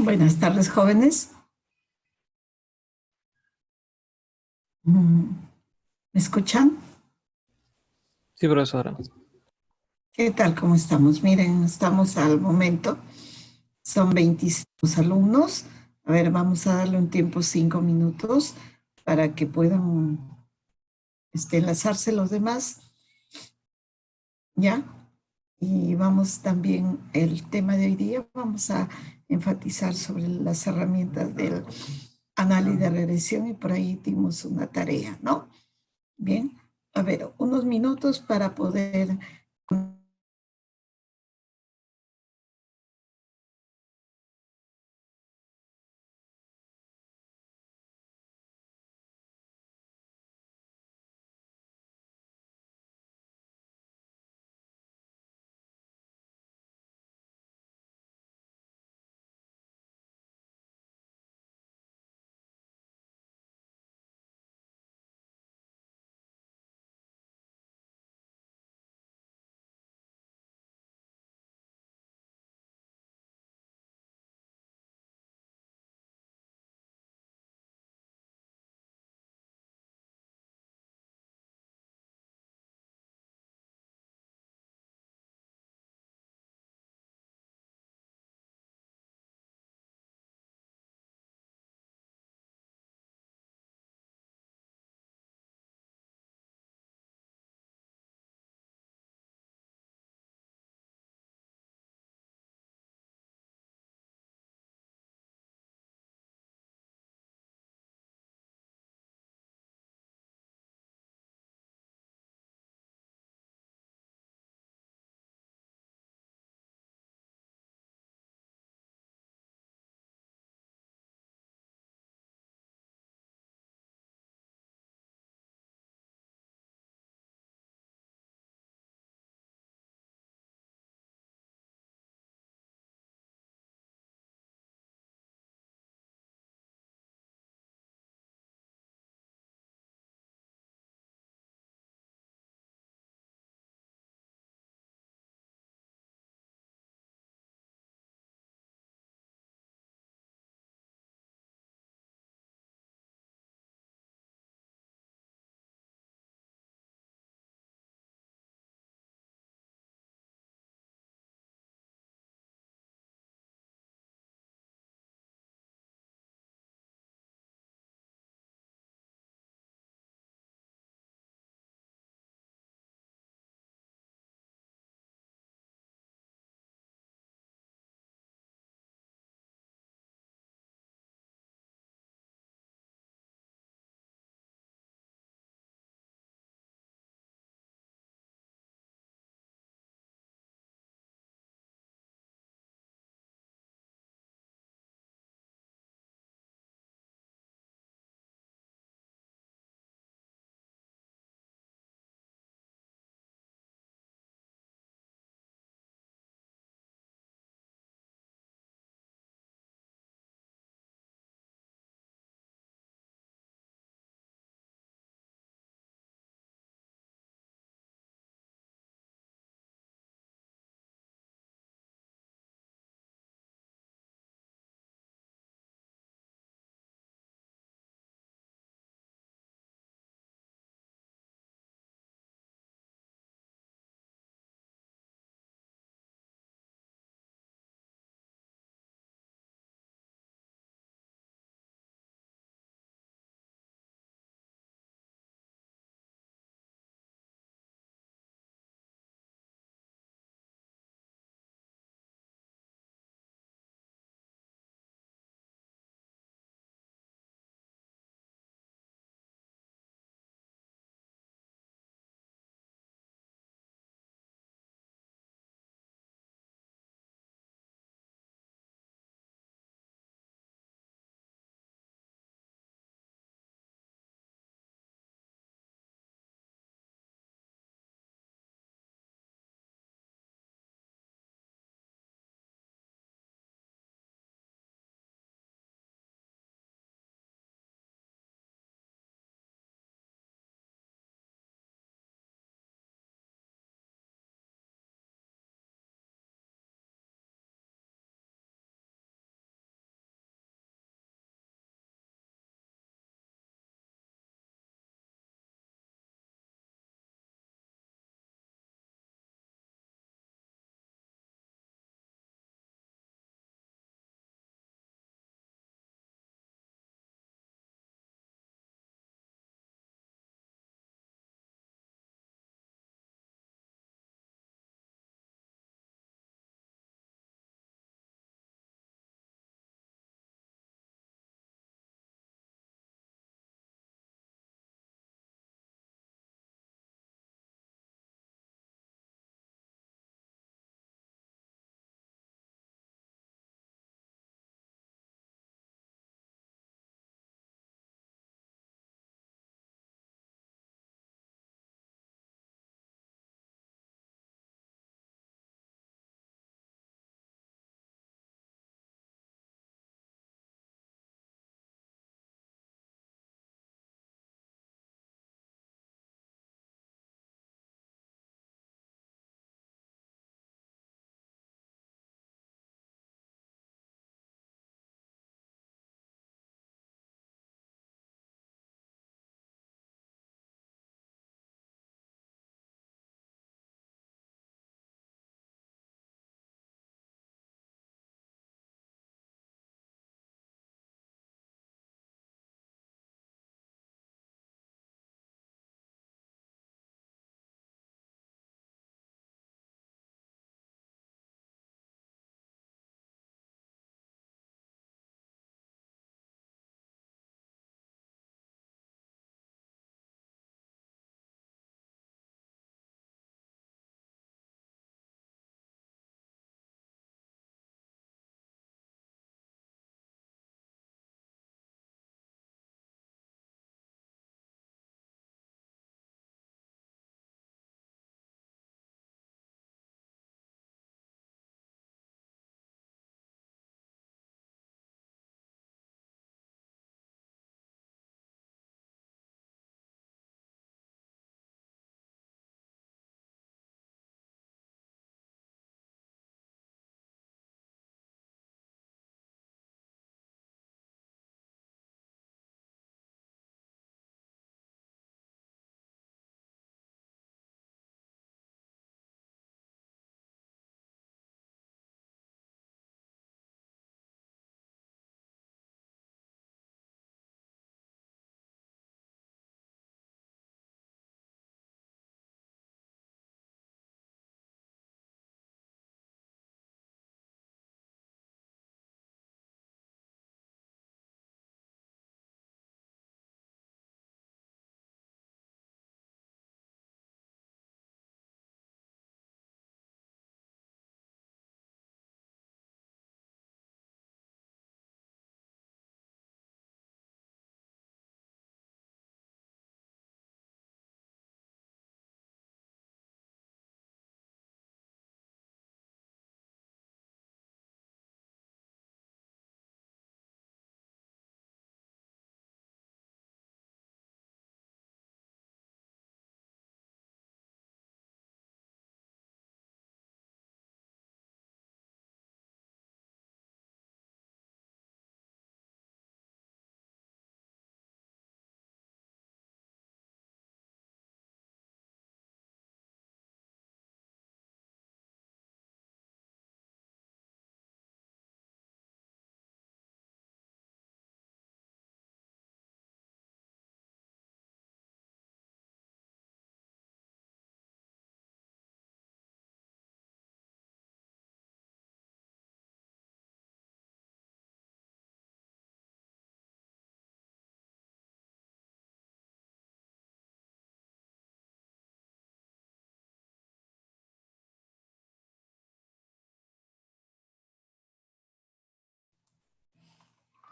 Buenas tardes, jóvenes. Mm, ¿Me escuchan? Sí, profesora. ¿Qué tal? ¿Cómo estamos? Miren, estamos al momento. Son 25 alumnos. A ver, vamos a darle un tiempo, 5 minutos, para que puedan enlazarse los demás, ¿ya? Y vamos también, el tema de hoy día, vamos a enfatizar sobre las herramientas del análisis de regresión y por ahí dimos una tarea, ¿no? Bien, a ver, unos minutos para poder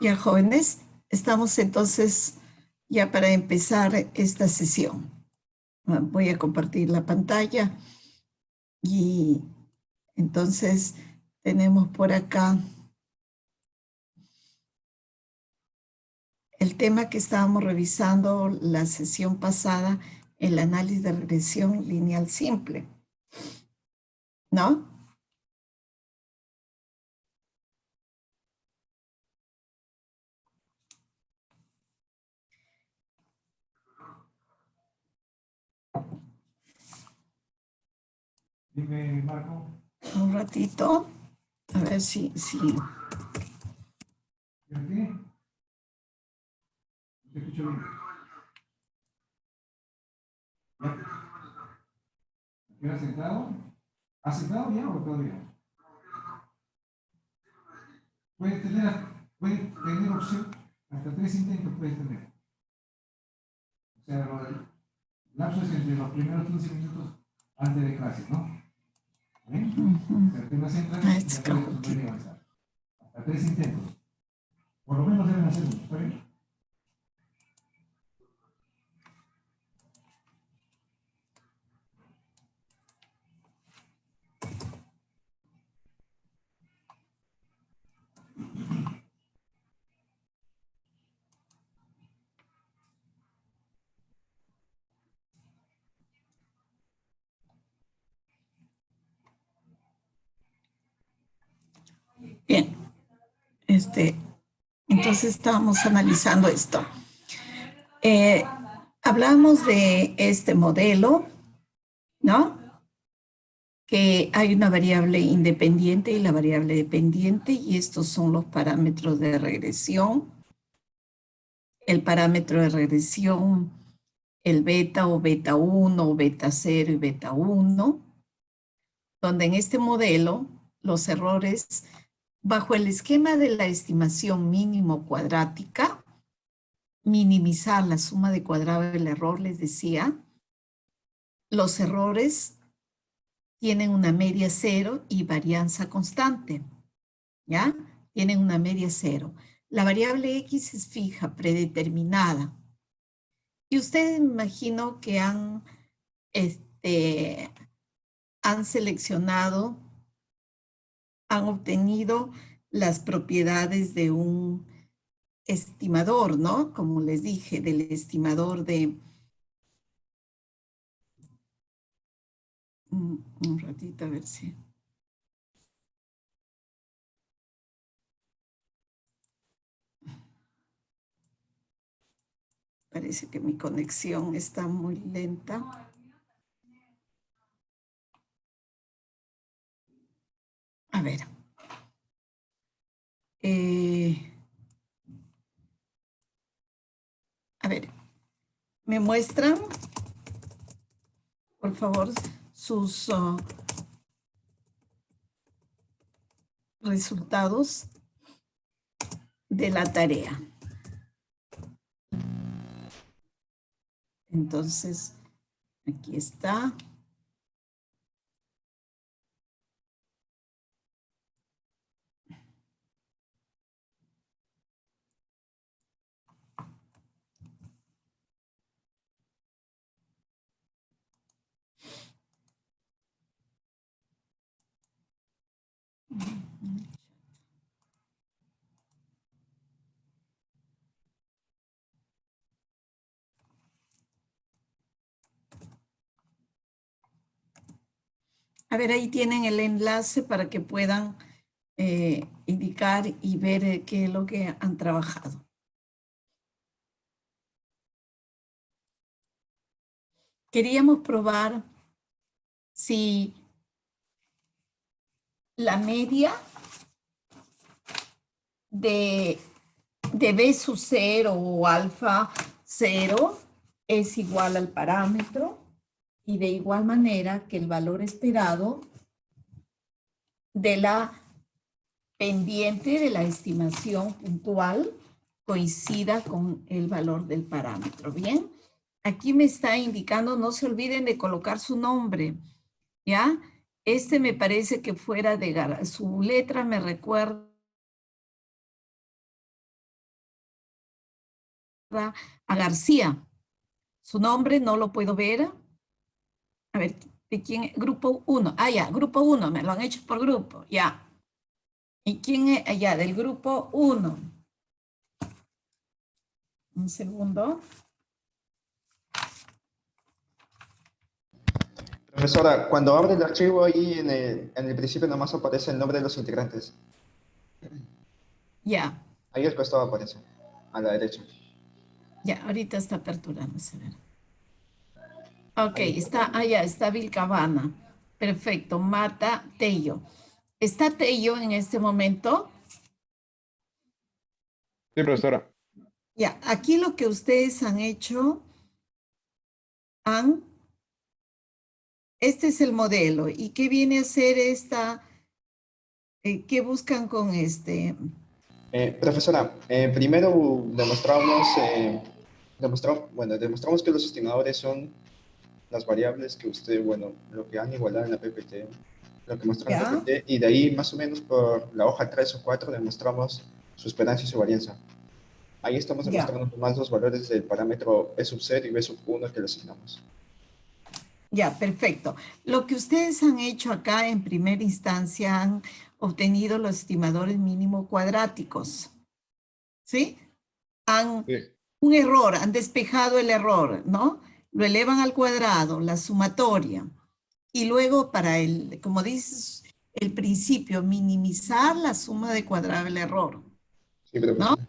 Ya, jóvenes, estamos entonces ya para empezar esta sesión. Voy a compartir la pantalla y entonces tenemos por acá el tema que estábamos revisando la sesión pasada, el análisis de regresión lineal simple, ¿no? Dime, Marco. Un ratito, a ver si... ¿Pero qué? No te escucho bien. ¿Ya? ¿Has sentado? ¿Has sentado ya o todavía? Puedes tener opción, hasta 3 intentos puedes tener. O sea, el lapso es entre los primeros 15 minutos antes de clase, ¿no? ¿Ven? O sea, apenas entran y ya puedes resolver y avanzar. Hasta 3 intentos. Por lo menos deben hacer uno, ¿está bien? Bien, entonces estábamos analizando esto. Hablamos de este modelo, ¿no? Que hay una variable independiente y la variable dependiente, y estos son los parámetros de regresión. El parámetro de regresión, el beta o beta 1 o beta 0 y beta 1, donde en este modelo los errores, bajo el esquema de la estimación mínimo cuadrática, minimizar la suma de cuadrado del error, les decía, los errores tienen una media cero y varianza constante, ¿ya? Tienen una media cero. La variable X es fija, predeterminada. Y ustedes me imagino que han seleccionado, han obtenido las propiedades de un estimador, ¿no? Como les dije, del estimador de... Un ratito a ver si... Parece que mi conexión está muy lenta. A ver. A ver, ¿me muestran, por favor, sus resultados de la tarea? Entonces, aquí está. A ver, ahí tienen el enlace para que puedan indicar y ver qué es lo que han trabajado. Queríamos probar si la media de B sub 0 o alfa 0 es igual al parámetro, y de igual manera que el valor esperado de la pendiente de la estimación puntual coincida con el valor del parámetro. Bien, aquí me está indicando, no se olviden de colocar su nombre, ¿ya? Me parece que fuera de su letra me recuerda a García. Su nombre no lo puedo ver. A ver, ¿de quién es? Grupo 1. Ah, ya, grupo 1, me lo han hecho por grupo, ya. ¿Y quién es? Allá, del grupo 1. Un segundo. Profesora, cuando abre el archivo ahí en el principio nomás aparece el nombre de los integrantes. Ya, Ahí al costado aparece, a la derecha. ya, ahorita está aperturándose. A ver. Ok, Ahí. está, allá, está Vilcabana. Perfecto, Mata Tello. ¿Está Tello en este momento? Sí, profesora. Ya, aquí lo que ustedes han hecho, este es el modelo. ¿Y qué viene a ser esta? ¿Qué buscan con este? Profesora, primero demostramos que los estimadores son las variables que usted, bueno, lo que han igualado en la PPT, lo que mostró en la Ya, PPT, y de ahí más o menos por la hoja 3 o 4 demostramos su esperancia y su varianza. Ahí estamos ya, demostrando más los valores del parámetro E sub 0 y B sub 1 que le asignamos. ya, perfecto. Lo que ustedes han hecho acá en primera instancia han obtenido los estimadores mínimo cuadráticos. ¿Sí? Han Sí. un error, han despejado el error, ¿no? Lo elevan al cuadrado, la sumatoria. Y luego para el, como dices, el principio, minimizar la suma de cuadrado del error, Sí, ¿no? profesora.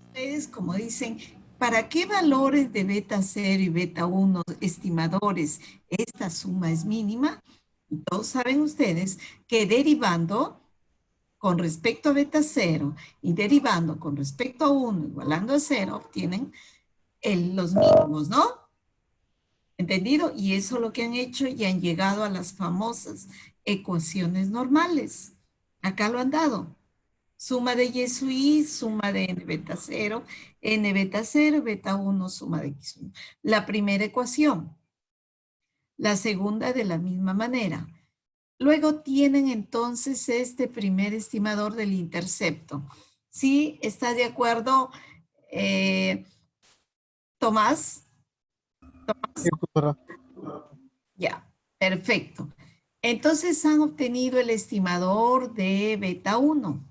Ustedes, como dicen, ¿para qué valores de beta 0 y beta 1 estimadores esta suma es mínima? Y todos saben ustedes que derivando con respecto a beta 0 y derivando con respecto a 1 igualando a 0, obtienen los mínimos, ¿no? ¿Entendido? Y eso es lo que han hecho y han llegado a las famosas ecuaciones normales. Acá lo han dado. Suma de y sub i, suma de n beta 0, beta 1, suma de x1. La primera ecuación. La segunda de la misma manera. Luego tienen entonces este primer estimador del intercepto. ¿Sí? ¿Está de acuerdo, Tomás? Sí, profesora. Ya, perfecto. Entonces han obtenido el estimador de beta 1,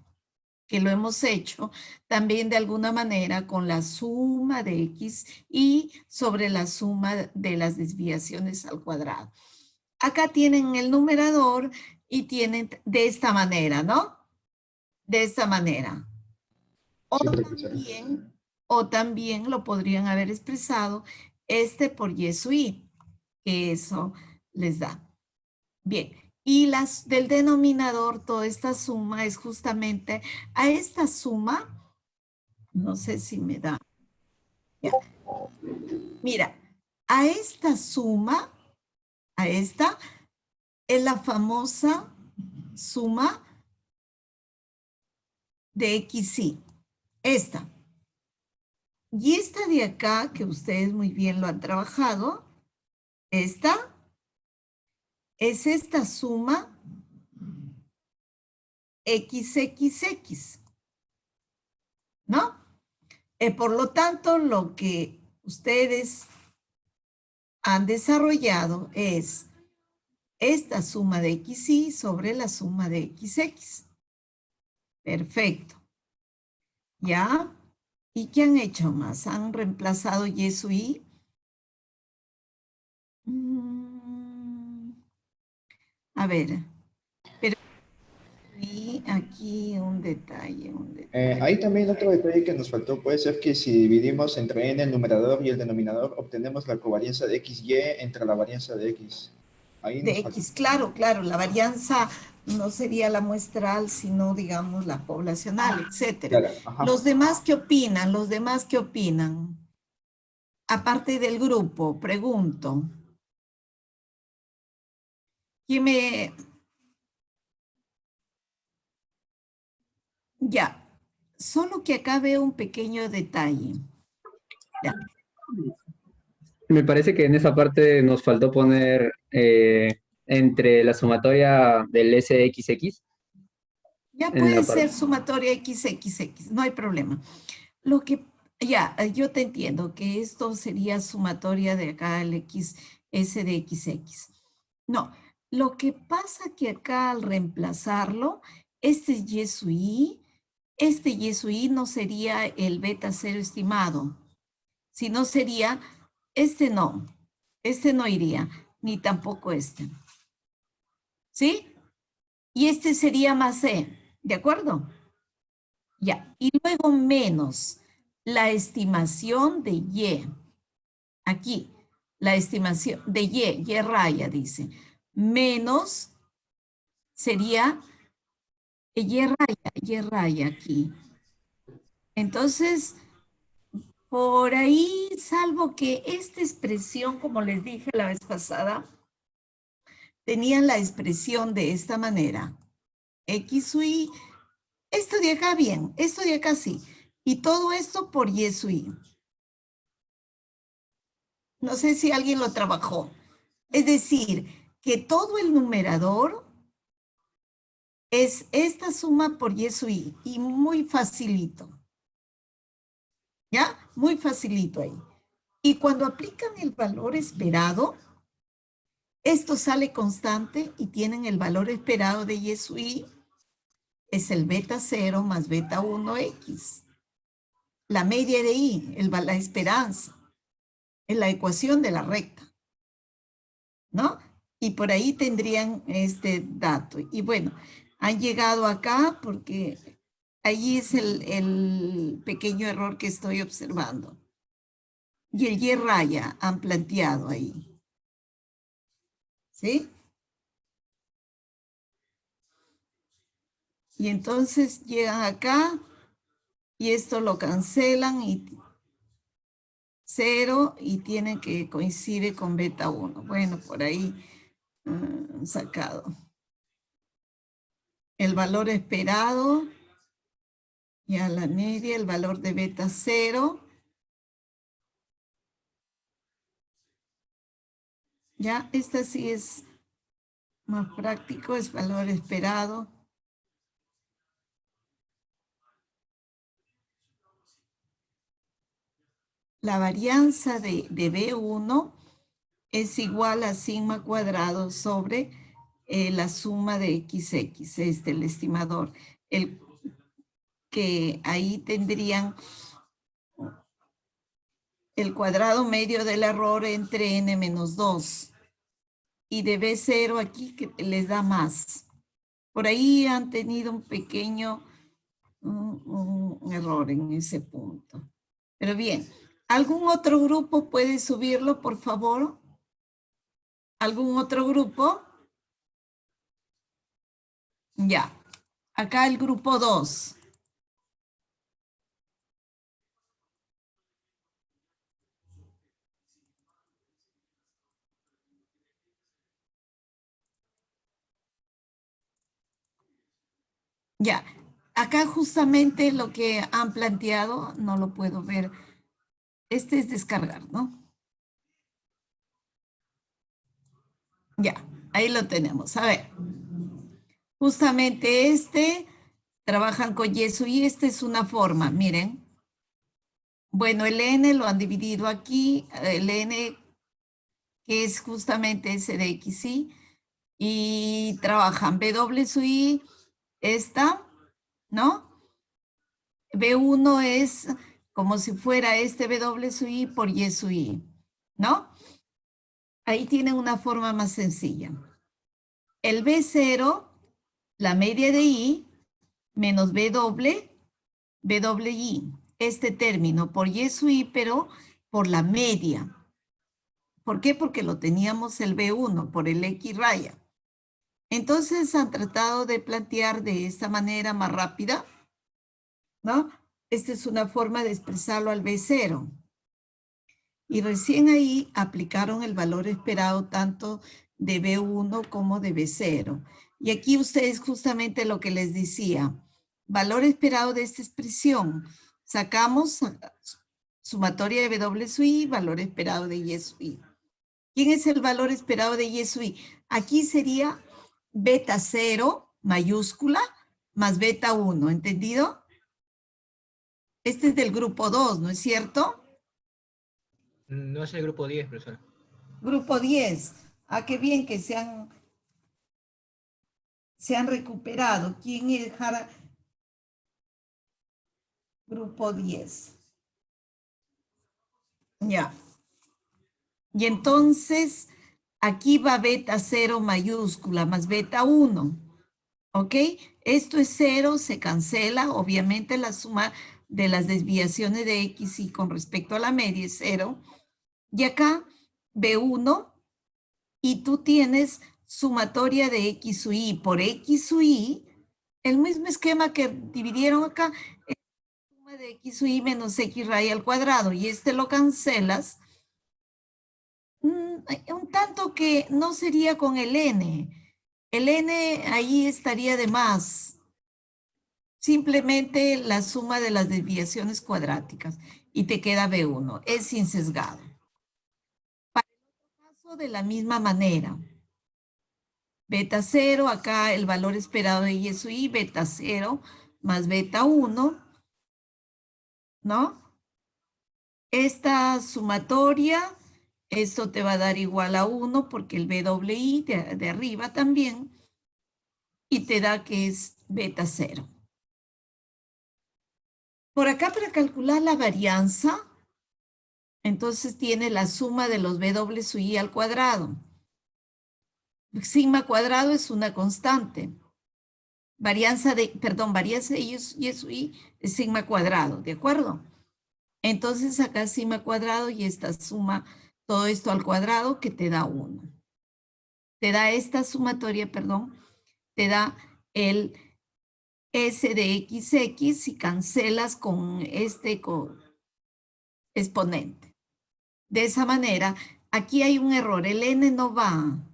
que lo hemos hecho también de alguna manera con la suma de x y sobre la suma de las desviaciones al cuadrado. Acá tienen el numerador y tienen de esta manera, ¿no? De esta manera. Sí, profesora. O también lo podrían haber expresado por y sub i, que eso les da. Bien, y las del denominador, toda esta suma es justamente a esta suma, no sé si me da. Ya. Mira, a esta suma, a esta, es la famosa suma de XY. Esta. Y esta de acá, que ustedes muy bien lo han trabajado, esta es esta suma XXX, ¿no? Por lo tanto, lo que ustedes han desarrollado es esta suma de XY sobre la suma de XX. Perfecto. ¿Ya? ¿Y qué han hecho más? ¿Han reemplazado Y sub I? A ver, pero y aquí un detalle, Ahí también otro detalle que nos faltó puede ser que si dividimos entre n el numerador y el denominador, obtenemos la covarianza de XY entre la varianza de X. Ahí de nos faltó. X, claro, claro, la varianza no sería la muestral, sino, digamos, la poblacional, etcétera. Claro, ajá. Los demás, ¿qué opinan? Los demás, ¿qué opinan? Aparte del grupo, pregunto. ¿Quién me...? Ya, solo que acá veo un pequeño detalle. Ya, Me parece que en esa parte nos faltó poner entre la sumatoria del SXX ya en puede la ser parte. sumatoria XXX, no hay problema. Lo que Ya, yo te entiendo que esto sería sumatoria de acá el x, s de xx. No, lo que pasa que acá al reemplazarlo, este y su i, este y su i no sería el beta 0 estimado, sino sería, este no iría, ni tampoco este. ¿Sí? Y este sería más e, ¿de acuerdo? Ya, y luego menos la estimación de y. Aquí, la estimación de y raya dice, menos sería y raya aquí. Entonces, por ahí, salvo que esta expresión, como les dije la vez pasada, tenían la expresión de esta manera. X su y, esto de acá bien, esto de acá sí. Y todo esto por y su y. No sé si alguien lo trabajó. Es decir, que todo el numerador es esta suma por y su y. Y muy facilito. ¿Ya? Muy facilito ahí. Y cuando aplican el valor esperado, esto sale constante y tienen el valor esperado de y su y. Es el beta 0 más beta 1x. La media de y, la esperanza. Es la ecuación de la recta. ¿No? Y por ahí tendrían este dato. Y bueno, han llegado acá porque ahí es el pequeño error que estoy observando. Y el y raya han planteado ahí. ¿Sí? Y entonces llegan acá y esto lo cancelan y 0 y tienen que coincide con beta 1. Bueno, por ahí sacado. El valor esperado y a la media el valor de beta 0. Ya, esta sí es más práctico, es valor esperado. La varianza de B1 es igual a sigma cuadrado sobre la suma de XX, el estimador. El que ahí tendrían el cuadrado medio del error entre n menos 2. Y de B0 aquí que les da más. Por ahí han tenido un pequeño un error en ese punto. Pero bien, ¿algún otro grupo puede subirlo, por favor? ¿Algún otro grupo? Ya. Acá el grupo 2. Ya. Acá justamente lo que han planteado, no lo puedo ver. Este es descargar, ¿no? Ya, ahí lo tenemos. A ver. Justamente trabajan con yeso y esta es una forma, miren. Bueno, el n lo han dividido aquí, el n que es justamente ese de xy, y trabajan W sub i, esta, ¿no? B1 es como si fuera este W sub i por y sub i, ¿no? Ahí tienen una forma más sencilla. El B0, la media de i, menos BW, BWI, este término por y sub i, pero por la media. ¿Por qué? Porque lo teníamos el B1 por el X raya. Entonces han tratado de plantear de esta manera más rápida, ¿no? Esta es una forma de expresarlo al B0. Y recién ahí aplicaron el valor esperado tanto de B1 como de B0. Y aquí ustedes justamente lo que les decía, valor esperado de esta expresión. Sacamos sumatoria de W sub i, valor esperado de Y sub i. ¿Quién es el valor esperado de Y sub i? Aquí sería beta 0 mayúscula más beta 1, ¿entendido? Este es del grupo 2, ¿no es cierto? No es el grupo 10, profesora. Grupo 10. Ah, qué bien que se han recuperado. ¿Quién es Jara? Grupo 10. Ya. Y entonces, aquí va beta 0 mayúscula más beta 1. ¿Ok? Esto es 0, se cancela. Obviamente la suma de las desviaciones de X y con respecto a la media es 0. Y acá, B1, y tú tienes sumatoria de X sub Y por X sub Y, el mismo esquema que dividieron acá, es suma de X sub Y menos X raíz al cuadrado, y este lo cancelas, un tanto que no sería con el N. El N ahí estaría de más. Simplemente la suma de las desviaciones cuadráticas y te queda B1. Es sin sesgado. Para el otro caso, de la misma manera. Beta 0, acá el valor esperado de Y sub Y, beta 0 más beta 1, ¿no? Esta sumatoria, esto te va a dar igual a 1 porque el BWI de arriba también, y te da que es beta 0. Por acá, para calcular la varianza, entonces tiene la suma de los W sub I al cuadrado. Sigma cuadrado es una constante. Varianza de Y sub I es sigma cuadrado, ¿de acuerdo? Entonces acá sigma cuadrado y esta suma todo esto al cuadrado que te da 1. Te da esta sumatoria, perdón, te da el S de XX y cancelas con este exponente. De esa manera, aquí hay un error, el N no va,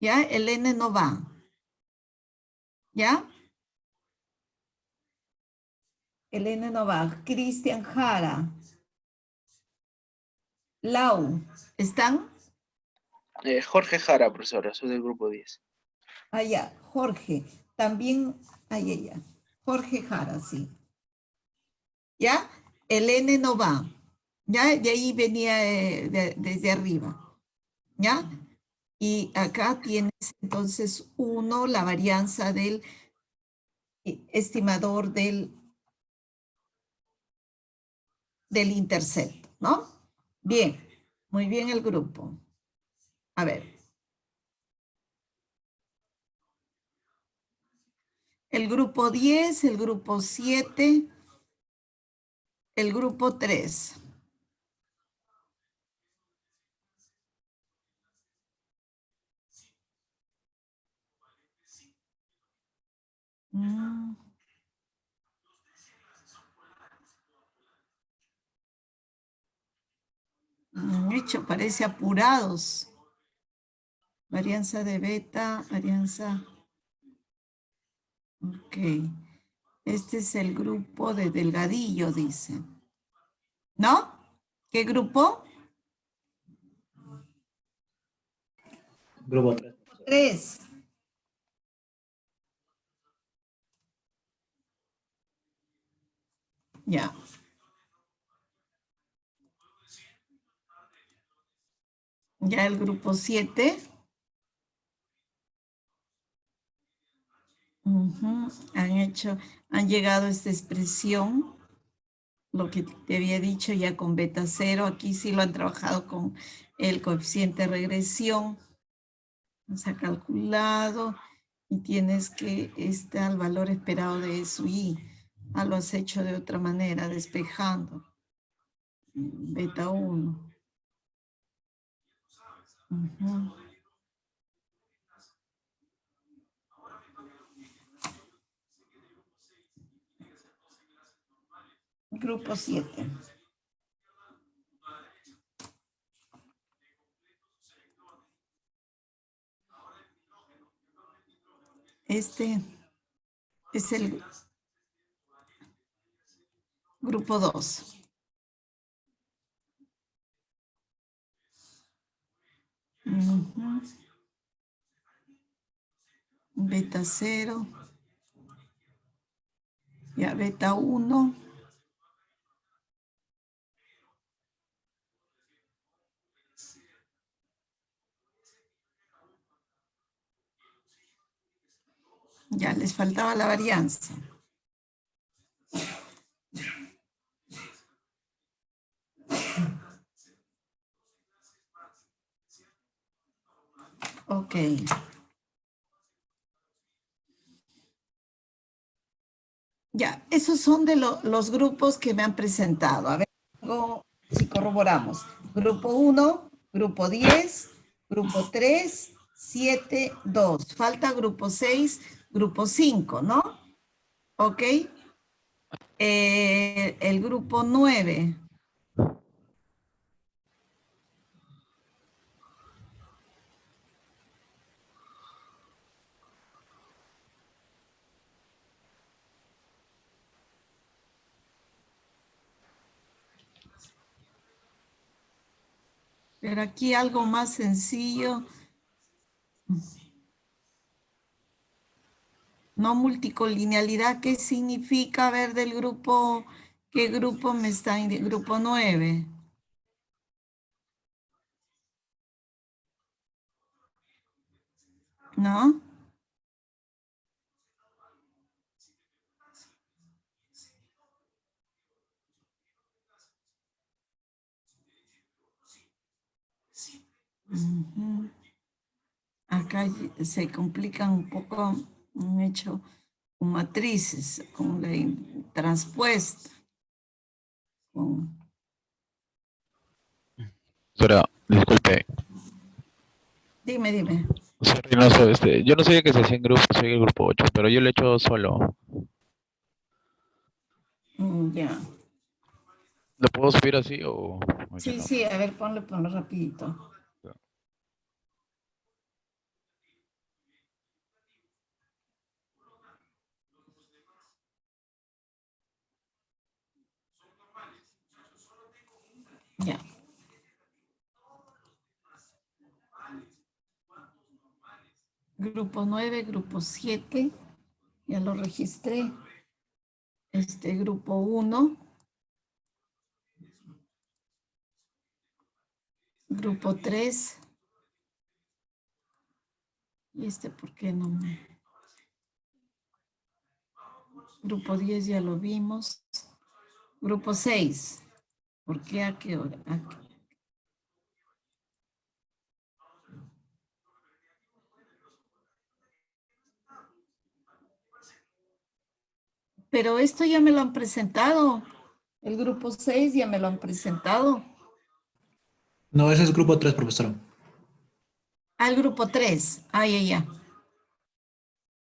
¿ya? El N no va, ¿ya? El N no va. Cristian Jara. Lau, ¿están? Jorge Jara, profesora, soy del grupo 10. Allá, Jorge. También, allá. Jorge Jara, sí. ¿Ya? El N no va. ¿Ya? De ahí venía desde arriba. ¿Ya? Y acá tienes entonces 1, la varianza del estimador del intercepto, ¿no? Bien, muy bien el grupo. A ver. El grupo 10, el grupo 7, el grupo 3. Hecho, parece apurados. Varianza de beta, varianza. Ok. Este es el grupo de Delgadillo, dice. ¿No? ¿Qué grupo? Grupo 3. 3. Ya. Ya el grupo 7. Han llegado a esta expresión, lo que te había dicho ya con beta 0. Aquí sí lo han trabajado con el coeficiente de regresión. Se ha calculado y tienes que está el valor esperado de eso y lo has hecho de otra manera, despejando. Beta 1. Grupo 7. Este es el grupo 2. Beta 0. Ya, beta 1. les faltaba la varianza. Ok. Ya, esos son de los grupos que me han presentado. A ver, si corroboramos. Grupo 1, grupo 10, grupo 3, 7, 2. Falta grupo 6, grupo 5, ¿no? Ok. El grupo 9. Pero aquí algo más sencillo. No multicolinealidad, ¿qué significa? A ver, del grupo, ¿qué grupo me está indicando? Grupo 9. ¿No? Ujú. Acá se complican un poco, han hecho con matrices, con la transpuesta. Profesora, disculpe. Dime. Soy Reynoso, yo no sabía que se hacía en grupo, soy el grupo 8, pero yo lo he hecho solo. Ya. ¿Lo puedo subir así o ya Sí, no? sí, a ver, ponlo rapidito. Ya. Grupo 9, grupo 7, ya lo registré. Grupo 1. Grupo 3. ¿Y por qué no me...? Grupo 10 ya lo vimos. Grupo 6. ¿Por qué a qué hora? Pero esto ya me lo han presentado. El grupo 6 ya me lo han presentado. No, ese es grupo 3, profesora. Al grupo 3. Ya.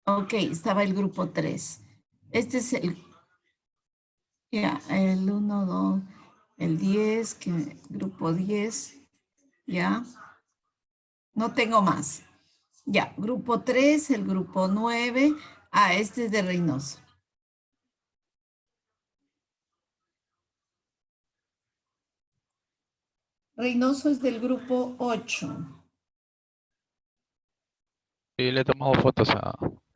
Ok, estaba el grupo 3. Este es el 1, 2, el 10, grupo 10, ya. No tengo más. Ya, grupo 3, el grupo 9. Este es de Reynoso. Reynoso es del grupo 8. Sí, le he tomado fotos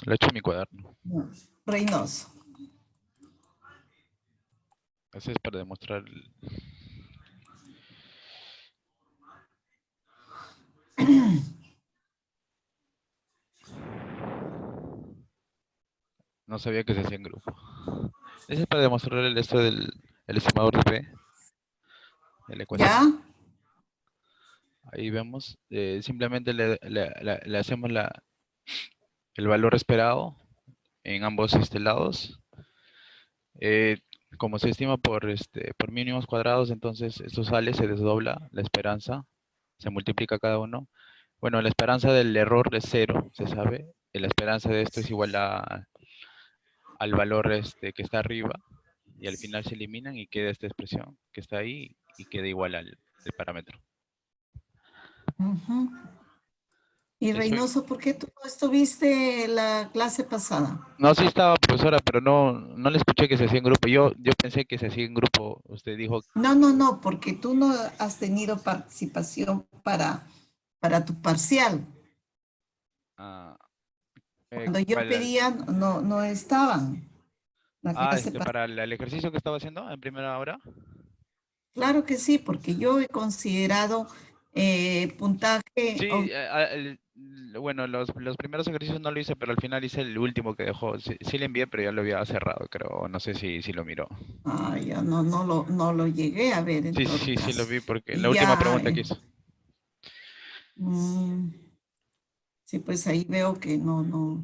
lo he hecho en mi cuaderno. Reynoso. Eso es para demostrar. No sabía que se hacía en grupo. Ese es para demostrar esto del estimador de P, de la ecuación. ¿Ya? Ahí vemos, simplemente le hacemos el valor esperado en ambos lados. Como se estima por mínimos cuadrados, entonces esto sale, se desdobla la esperanza, se multiplica cada uno. Bueno, la esperanza del error es 0, se sabe. Y la esperanza de esto es igual al valor que está arriba. Y al final se eliminan y queda esta expresión que está ahí y queda igual al parámetro. Uh-huh. Y Eso. Reynoso, ¿por qué tú no estuviste la clase pasada? No, sí estaba, profesora, pero no le escuché que se hacía en grupo. Yo pensé que se hacía en grupo. Usted dijo... No, porque tú no has tenido participación para tu parcial. Cuando yo pedía, no estaban. Para el ejercicio que estaba haciendo en primera hora. Claro que sí, porque yo he considerado puntaje... Sí, Bueno, los primeros ejercicios no lo hice, pero al final hice el último que dejó. Sí, sí le envié, pero ya lo había cerrado, creo. No sé si lo miró. Ah, ya no lo llegué a ver en todo Sí lo caso. vi porque la Y última ya, pregunta que hizo. mm, sí, pues ahí veo que no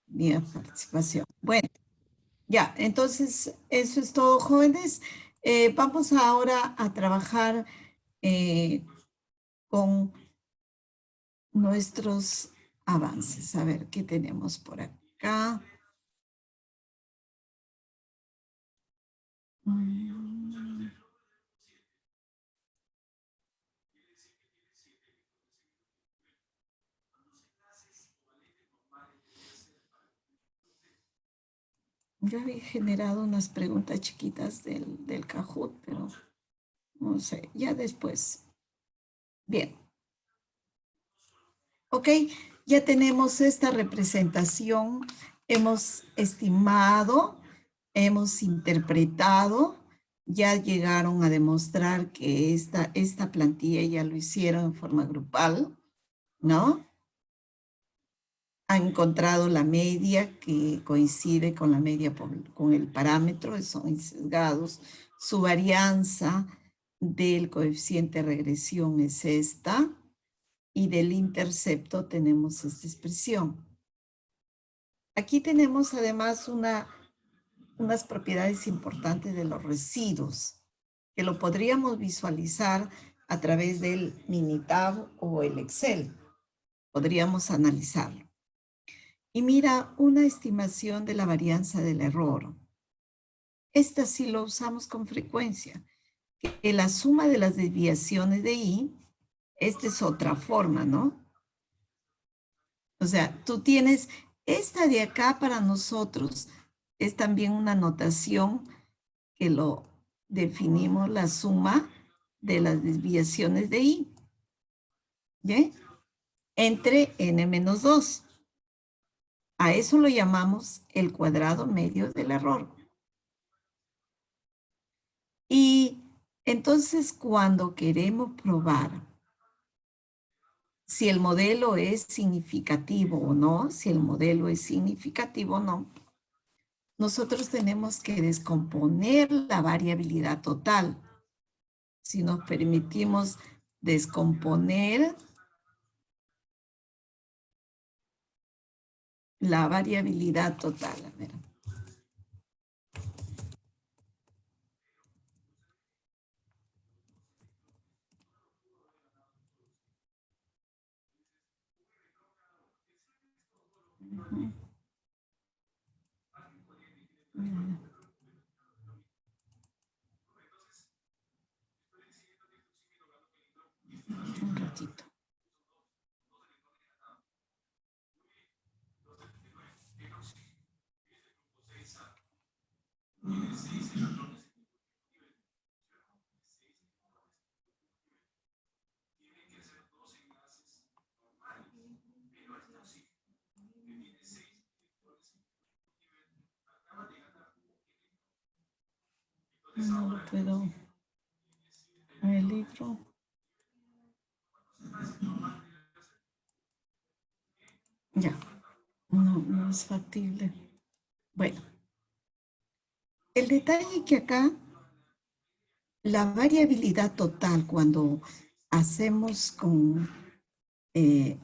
había participación. Bueno, ya, entonces eso es todo, jóvenes. Vamos ahora a trabajar con nuestros avances. A ver, ¿qué tenemos por acá? Yo había generado unas preguntas chiquitas del Kahoot, pero no sé, ya después. Bien. Ok, ya tenemos esta representación. Hemos estimado, hemos interpretado, ya llegaron a demostrar que esta plantilla ya lo hicieron en forma grupal, ¿no? Han encontrado la media que coincide con la media, con el parámetro, son sesgados. Su varianza del coeficiente de regresión es esta, y del intercepto tenemos esta expresión. Aquí tenemos además unas propiedades importantes de los residuos, que lo podríamos visualizar a través del Minitab o el Excel. Podríamos analizarlo. Y mira, una estimación de la varianza del error. Esta sí lo usamos con frecuencia, que la suma de las desviaciones de I, esta es otra forma, ¿no? O sea, tú tienes esta de acá para nosotros, es también una notación que lo definimos la suma de las desviaciones de I, ¿bien? Entre n-2. A eso lo llamamos el cuadrado medio del error. Y entonces cuando queremos probar si el modelo es significativo o no, si el modelo es significativo o no, nosotros tenemos que descomponer la variabilidad total. Si nos permitimos descomponer la variabilidad total, a ver. Un ratito. No lo puedo. El libro. Ya. No es factible. Bueno. El detalle que acá, la variabilidad total, cuando hacemos con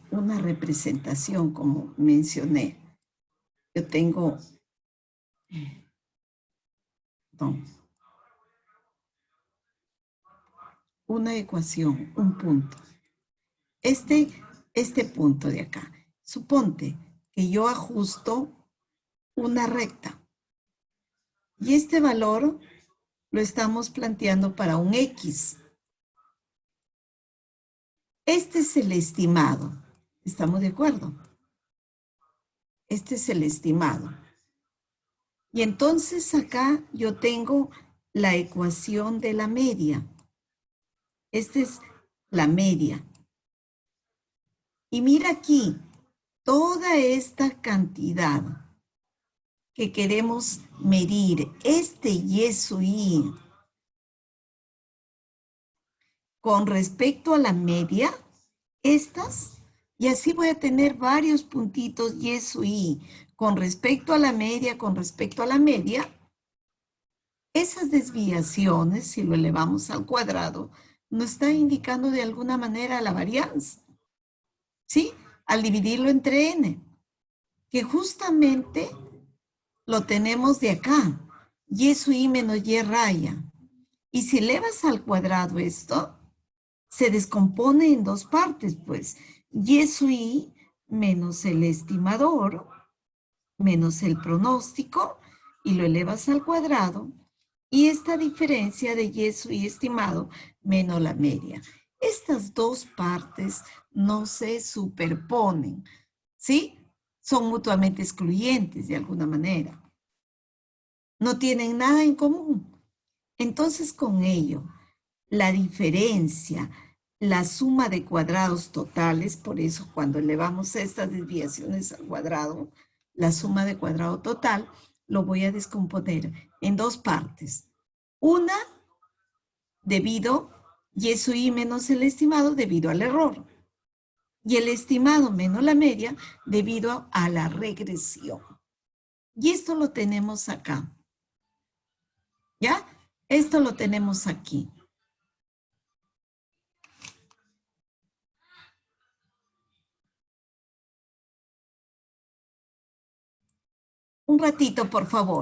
una representación, como mencioné, yo tengo, una ecuación, un punto. Este punto de acá, suponte que yo ajusto una recta y este valor lo estamos planteando para un X. Este es el estimado. ¿Estamos de acuerdo? Este es el estimado. Y entonces acá yo tengo la ecuación de la media. Esta es la media. Y mira aquí, toda esta cantidad que queremos medir, este Y su I, con respecto a la media, estas Y así voy a tener varios puntitos y eso y con respecto a la media, esas desviaciones, si lo elevamos al cuadrado, nos está indicando de alguna manera la varianza, ¿sí? Al dividirlo entre n, que justamente lo tenemos de acá, y sub i menos y raya. Y si elevas al cuadrado esto, se descompone en dos partes, pues. Y sub i menos el estimador, menos el pronóstico, y lo elevas al cuadrado, y esta diferencia de y sub i estimado menos la media. Estas dos partes no se superponen, ¿sí? Son mutuamente excluyentes de alguna manera. No tienen nada en común. Entonces, con ello, la diferencia, la suma de cuadrados totales, por eso cuando elevamos estas desviaciones al cuadrado, la suma de cuadrado total, lo voy a descomponer en dos partes. Una, debido, y sub i menos el estimado debido al error. Y el estimado menos la media debido a la regresión. Y esto lo tenemos acá. ¿Ya? Esto lo tenemos aquí. Un ratito, por favor.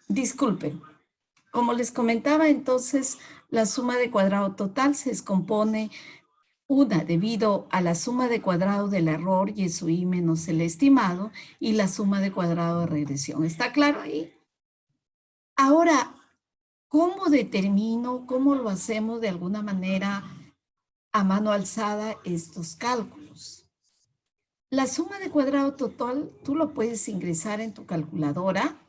Disculpen. Como les comentaba, entonces, la suma de cuadrado total se descompone una debido a la suma de cuadrado del error y sub i menos el estimado y la suma de cuadrado de regresión. ¿Está claro ahí? Ahora, ¿cómo determino, cómo lo hacemos de alguna manera a mano alzada estos cálculos? La suma de cuadrado total, tú lo puedes ingresar en tu calculadora,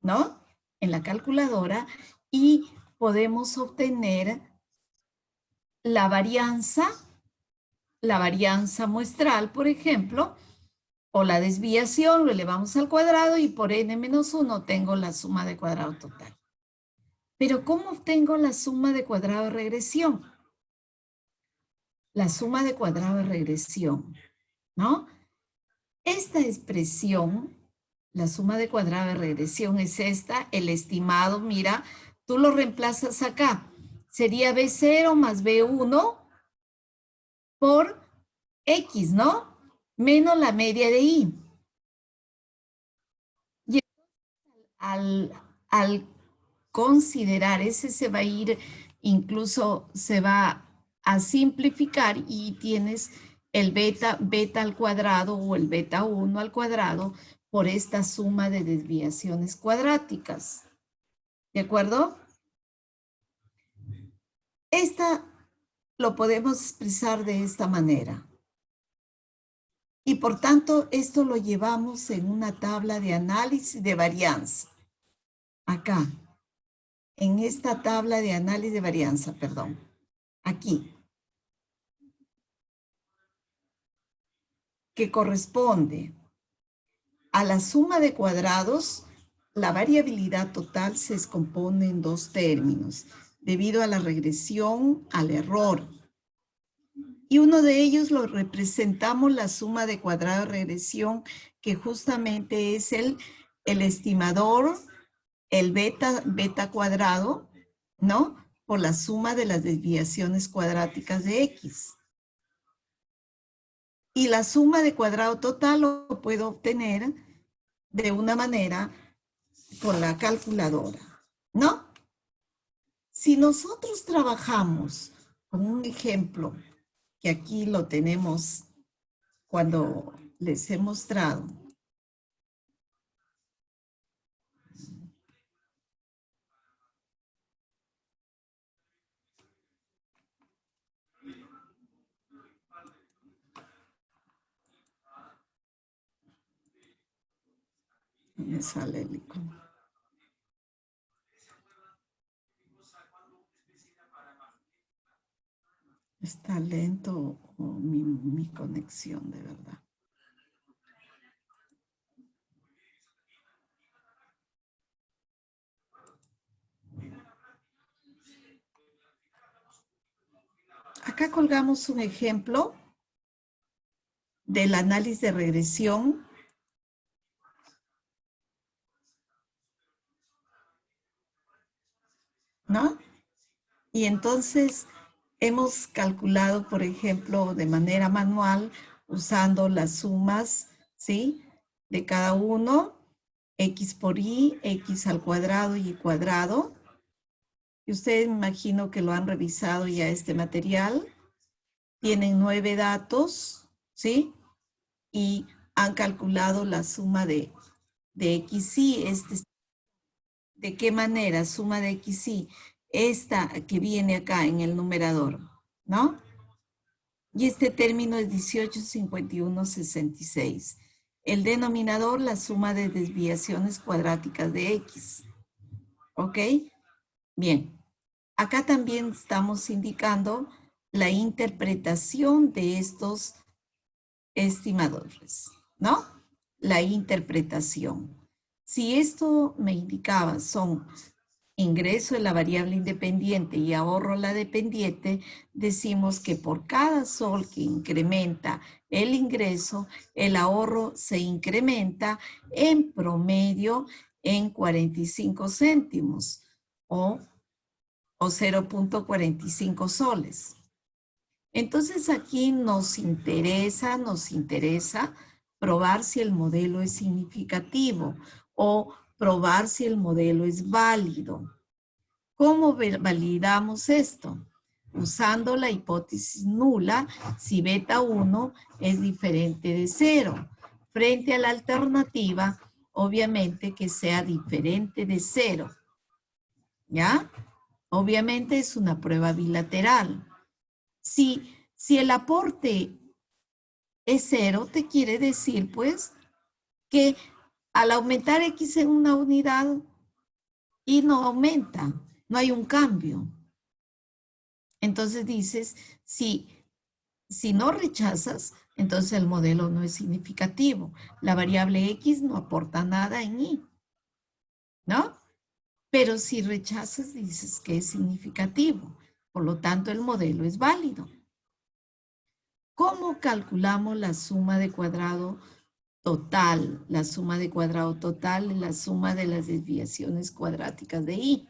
¿no? En la calculadora y podemos obtener la varianza muestral, por ejemplo, o la desviación, lo elevamos al cuadrado y por n-1 tengo la suma de cuadrado total. Pero ¿cómo obtengo la suma de cuadrado de regresión? La suma de cuadrado de regresión, ¿no? Esta expresión, la suma de cuadrado de regresión es esta, el estimado, mira, tú lo reemplazas acá. Sería B0 más B1 por X, ¿no? Menos la media de Y. Y al considerar, ese se va a ir, incluso se va a simplificar y tienes el beta al cuadrado o el beta 1 al cuadrado por esta suma de desviaciones cuadráticas. ¿De acuerdo? Esta lo podemos expresar de esta manera. Y por tanto, esto lo llevamos en una tabla de análisis de varianza. Acá. En esta tabla de análisis de varianza, perdón. Aquí. Que corresponde a la suma de cuadrados, la variabilidad total se descompone en dos términos, debido a la regresión al error. Y uno de ellos lo representamos la suma de cuadrado de regresión, que justamente es el estimador el beta cuadrado, ¿no? Por la suma de las desviaciones cuadráticas de X. Y la suma de cuadrado total lo puedo obtener de una manera con la calculadora, ¿no? Si nosotros trabajamos con un ejemplo, que aquí lo tenemos cuando les he mostrado, me sale el icono. Está lento mi conexión, de verdad. Acá colgamos un ejemplo del análisis de regresión. ¿No? Y entonces hemos calculado, por ejemplo, de manera manual, usando las sumas, ¿sí? De cada uno, x por y, x al cuadrado y cuadrado. Y ustedes me imagino que lo han revisado ya este material. Tienen 9 datos, ¿sí? Y han calculado la suma de x y. ¿De qué manera? Suma de x y. Esta que viene acá en el numerador, ¿no? Y este término es 1851,66. El denominador, la suma de desviaciones cuadráticas de x. ¿Ok? Bien. Acá también estamos indicando la interpretación de estos estimadores, ¿no? La interpretación. Si esto me indicaba son ingreso en la variable independiente y ahorro la dependiente, decimos que por cada sol que incrementa el ingreso, el ahorro se incrementa en promedio en 45 céntimos o 0.45 soles. Entonces aquí nos interesa probar si el modelo es significativo o probar si el modelo es válido. ¿Cómo validamos esto? Usando la hipótesis nula si beta 1 es diferente de 0. Frente a la alternativa, obviamente que sea diferente de 0. ¿Ya? Obviamente es una prueba bilateral. Si el aporte es 0, te quiere decir, pues, que al aumentar X en una unidad, Y no aumenta, no hay un cambio. Entonces dices, si no rechazas, entonces el modelo no es significativo. La variable X no aporta nada en Y, ¿no? Pero si rechazas, dices que es significativo. Por lo tanto, el modelo es válido. ¿Cómo calculamos la suma de cuadrado total? La suma de cuadrado total es la suma de las desviaciones cuadráticas de Y.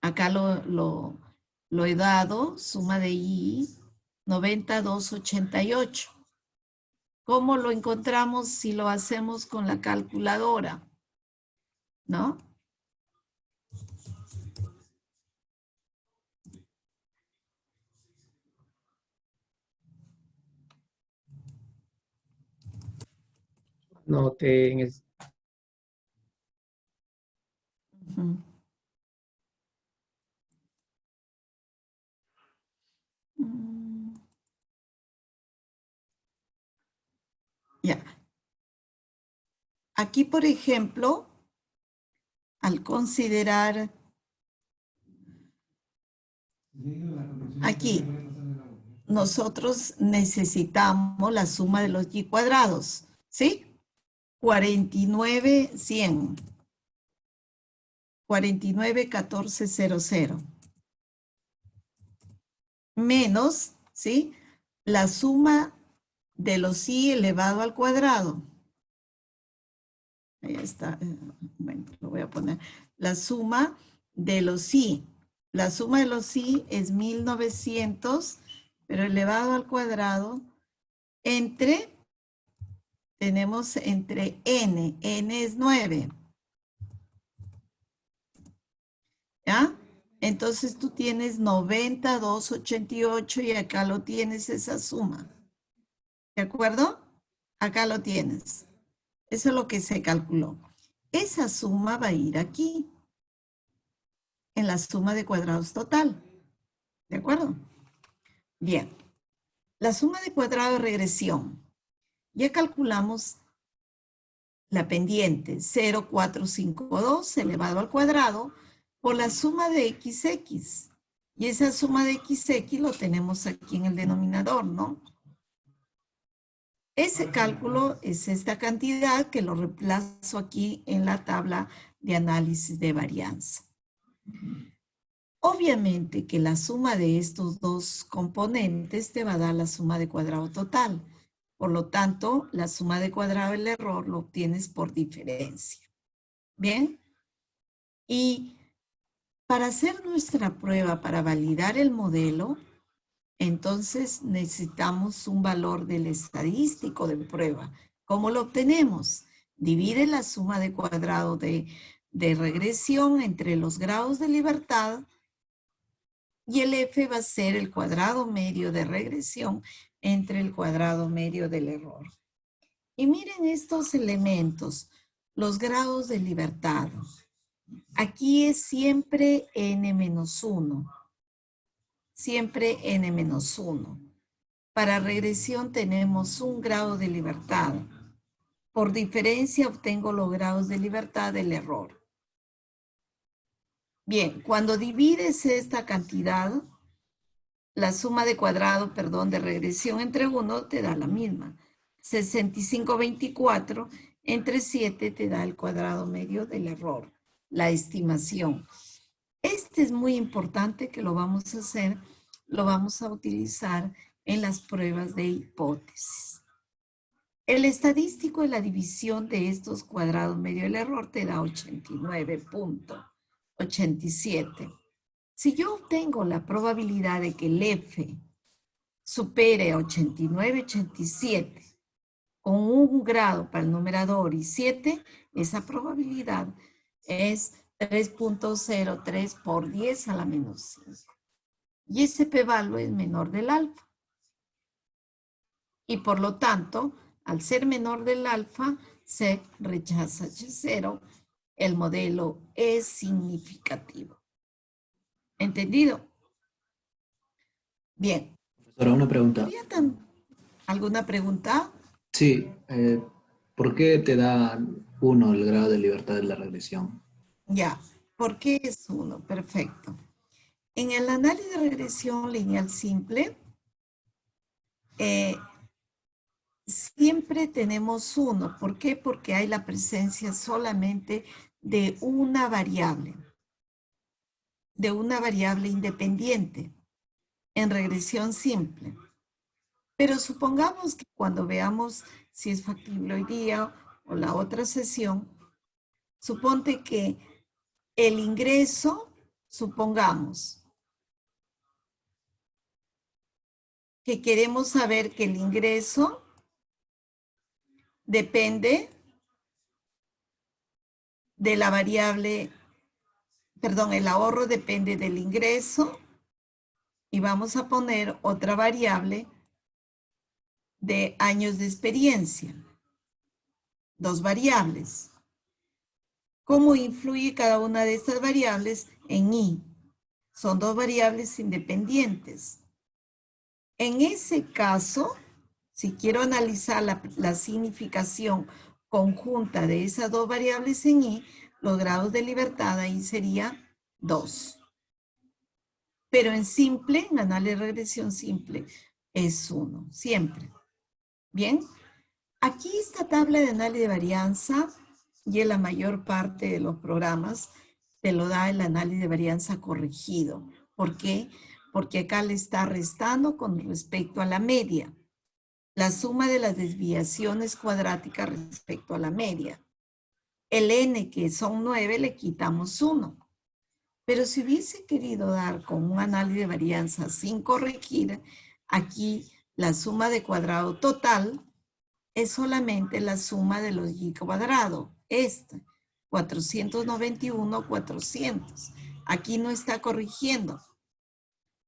Acá lo he dado, suma de Y, 92,88. ¿Cómo lo encontramos si lo hacemos con la calculadora? ¿No? No te... Uh-huh. Ya. Aquí, por ejemplo, al considerar aquí, nosotros necesitamos la suma de los y cuadrados, ¿sí? 49,100. 49,1400. Menos, ¿sí? La suma de los y elevado al cuadrado. ahí está, bueno, lo voy a poner. La suma de los I. La suma de los I es 1900, pero elevado al cuadrado, entre, tenemos entre N. N es 9. ¿Ya? Entonces tú tienes 9288 y acá lo tienes esa suma. ¿De acuerdo? Acá lo tienes. Eso es lo que se calculó. Esa suma va a ir aquí, en la suma de cuadrados total. ¿De acuerdo? Bien. La suma de cuadrado de regresión. Ya calculamos la pendiente 0,452 elevado al cuadrado por la suma de XX. Y esa suma de XX lo tenemos aquí en el denominador, ¿no? Ese cálculo es esta cantidad que lo reemplazo aquí en la tabla de análisis de varianza. Obviamente que la suma de estos dos componentes te va a dar la suma de cuadrado total. Por lo tanto, la suma de cuadrado del error lo obtienes por diferencia. ¿Bien? Y para hacer nuestra prueba, para validar el modelo, entonces necesitamos un valor del estadístico de prueba. ¿Cómo lo obtenemos? Divide la suma de cuadrado de regresión entre los grados de libertad y el F va a ser el cuadrado medio de regresión entre el cuadrado medio del error. Y miren estos elementos, los grados de libertad. Aquí es siempre n-1. Siempre n-1. Para regresión tenemos un grado de libertad. Por diferencia obtengo los grados de libertad del error. Bien, cuando divides esta cantidad, la suma de cuadrado, de regresión entre 1 te da la misma. 6524 entre 7 te da el cuadrado medio del error, la estimación. Este es muy importante que lo vamos a hacer, lo vamos a utilizar en las pruebas de hipótesis. El estadístico de la división de estos cuadrados medio del error te da 89.87. Si yo obtengo la probabilidad de que el F supere 89.87 con un grado para el numerador y 7, esa probabilidad es 3.03 por 10 a la menos 5. Y ese p-value es menor del alfa. Y por lo tanto, al ser menor del alfa, se rechaza H0. El modelo es significativo. ¿Entendido? Bien. Profesora, una pregunta. ¿Alguna pregunta? Sí, ¿por qué te da 1 el grado de libertad de la regresión? Ya, ¿por qué es 1? Perfecto. En el análisis de regresión lineal simple, siempre tenemos 1. ¿Por qué? Porque hay la presencia solamente de una variable independiente en regresión simple. Pero supongamos que cuando veamos si es factible hoy día o la otra sesión, suponte que el ingreso, supongamos que queremos saber que el ingreso depende de la variable, el ahorro depende del ingreso y vamos a poner otra variable de años de experiencia. 2 variables. ¿Cómo influye cada una de estas variables en I? Son 2 variables independientes. En ese caso, si quiero analizar la significación conjunta de esas 2 variables en I, los grados de libertad ahí sería 2. Pero en simple, en análisis de regresión simple, es 1, siempre. Bien, aquí esta tabla de análisis de varianza y en la mayor parte de los programas te lo da el análisis de varianza corregido. ¿Por qué? Porque acá le está restando con respecto a la media. La suma de las desviaciones cuadráticas respecto a la media. El n, que son 9, le quitamos 1. Pero si hubiese querido dar con un análisis de varianza sin corregir, aquí la suma de cuadrado total es solamente la suma de los y cuadrado. Esta, 491, 400. Aquí no está corrigiendo.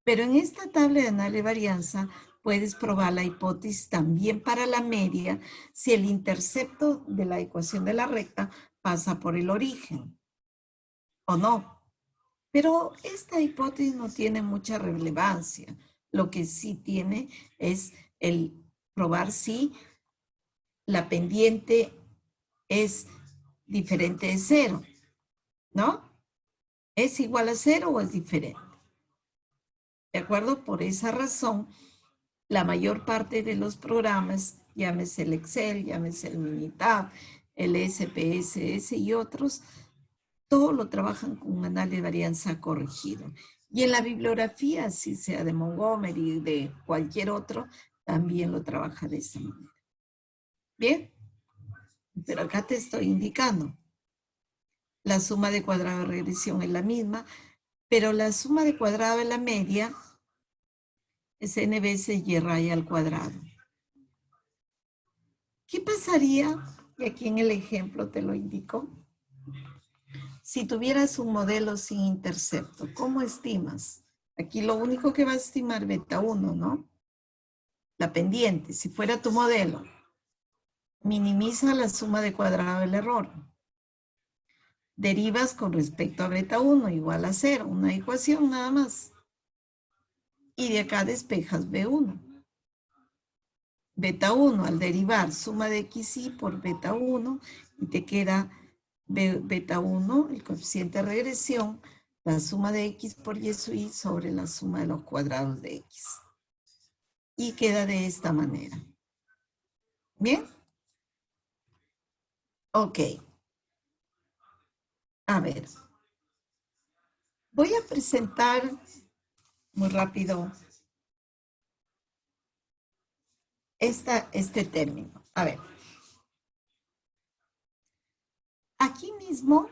Pero en esta tabla de análisis de varianza puedes probar la hipótesis también para la media si el intercepto de la ecuación de la recta pasa por el origen o no. Pero esta hipótesis no tiene mucha relevancia. Lo que sí tiene es el probar si la pendiente es diferente de 0, ¿no? ¿Es igual a 0 o es diferente? ¿De acuerdo? Por esa razón, la mayor parte de los programas, llámese el Excel, llámese el Minitab, el SPSS y otros, todo lo trabajan con un análisis de varianza corregido. Y en la bibliografía, si sea de Montgomery, de cualquier otro, también lo trabaja de esa manera. ¿Bien? Pero acá te estoy indicando. La suma de cuadrado de regresión es la misma, pero la suma de cuadrado de la media es n veces y raya al cuadrado. ¿Qué pasaría? Y aquí en el ejemplo te lo indico. Si tuvieras un modelo sin intercepto, ¿cómo estimas? Aquí lo único que va a estimar beta 1, ¿no? La pendiente, si fuera tu modelo. Minimiza la suma de cuadrado del error. Derivas con respecto a beta 1 igual a 0, una ecuación nada más. Y de acá despejas B1. Beta 1 al derivar suma de xy por beta 1 y te queda beta 1, el coeficiente de regresión, la suma de x por y sobre la suma de los cuadrados de x. Y queda de esta manera. ¿Bien? Ok. A ver. Voy a presentar muy rápido este término. A ver. Aquí mismo.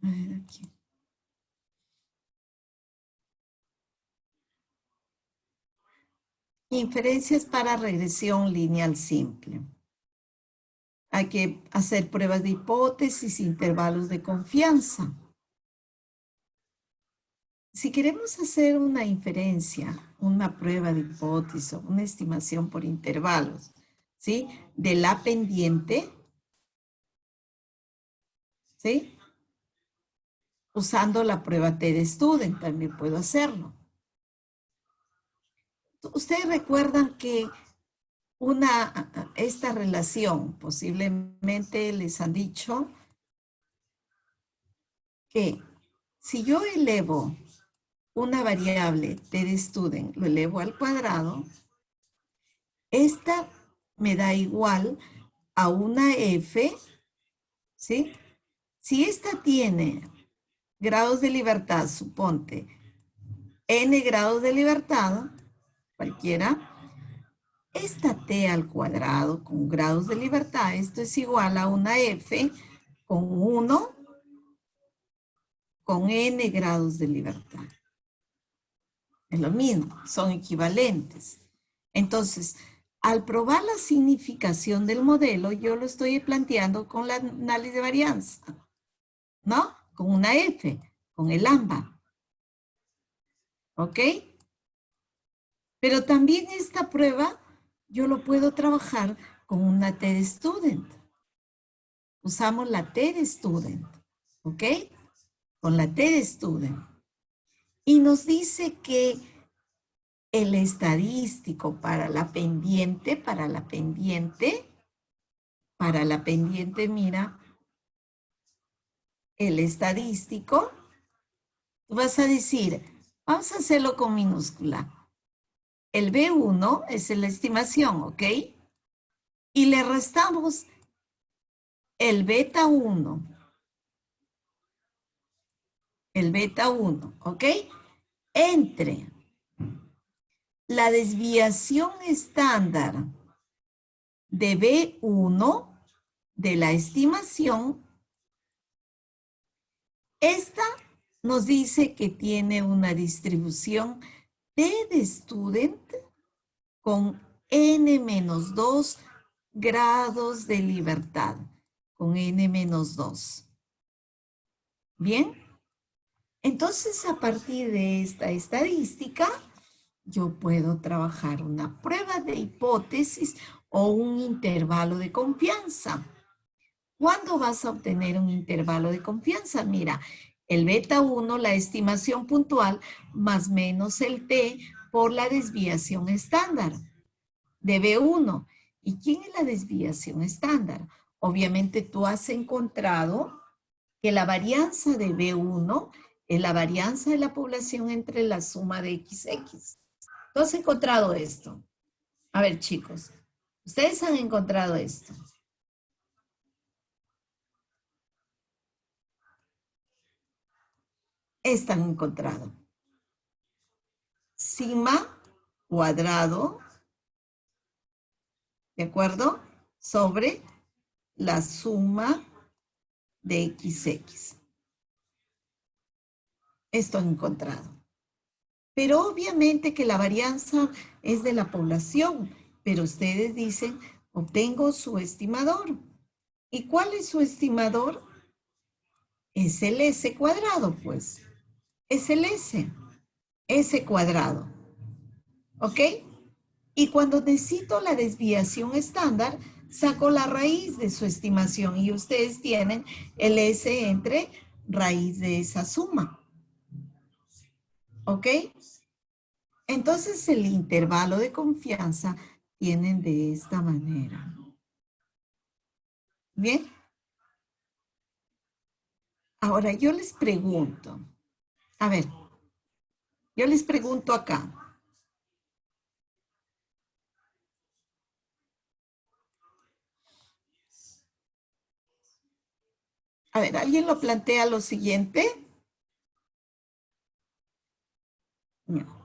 A ver, aquí. Inferencias para regresión lineal simple. Hay que hacer pruebas de hipótesis, intervalos de confianza. Si queremos hacer una inferencia, una prueba de hipótesis o una estimación por intervalos, ¿sí? De la pendiente, ¿sí? Usando la prueba TD-Student también puedo hacerlo. Ustedes recuerdan que esta relación, posiblemente les han dicho que si yo elevo una variable TD-Student, lo elevo al cuadrado, esta me da igual a una F, ¿sí? Si esta tiene grados de libertad, suponte, n grados de libertad, cualquiera, esta t al cuadrado con grados de libertad, esto es igual a una f con 1 con n grados de libertad. Es lo mismo, son equivalentes. Entonces, al probar la significación del modelo, yo lo estoy planteando con la análisis de varianza, ¿no? Con una F, con el lambda. ¿Ok? Pero también esta prueba yo lo puedo trabajar con una TD-Student. Usamos la TD-Student. ¿Ok? Con la TD-Student. Y nos dice que el estadístico para la pendiente, mira, el estadístico, tú vas a decir, vamos a hacerlo con minúscula. El B1 es la estimación, ¿ok? Y le restamos el beta 1. El beta 1, ¿ok? Entre la desviación estándar de B1 de la estimación, esta nos dice que tiene una distribución T de student con n-2 grados de libertad, con n-2. ¿Bien? Entonces, a partir de esta estadística, yo puedo trabajar una prueba de hipótesis o un intervalo de confianza. ¿Cuándo vas a obtener un intervalo de confianza? Mira, el beta 1, la estimación puntual, más menos el t por la desviación estándar de B1. ¿Y quién es la desviación estándar? Obviamente tú has encontrado que la varianza de B1 es la varianza de la población entre la suma de XX. ¿Tú has encontrado esto? A ver, chicos, ustedes han encontrado esto. Esta han encontrado. Sigma cuadrado, ¿de acuerdo? Sobre la suma de XX. Esto han encontrado. Pero obviamente que la varianza es de la población, pero ustedes dicen, obtengo su estimador. ¿Y cuál es su estimador? Es el S cuadrado, pues. Es el S cuadrado. ¿Ok? Y cuando necesito la desviación estándar, saco la raíz de su estimación y ustedes tienen el S entre raíz de esa suma. ¿Ok? Entonces el intervalo de confianza tienen de esta manera. ¿Bien? Ahora yo les pregunto. A ver, yo les pregunto acá. A ver, ¿alguien lo plantea lo siguiente? No.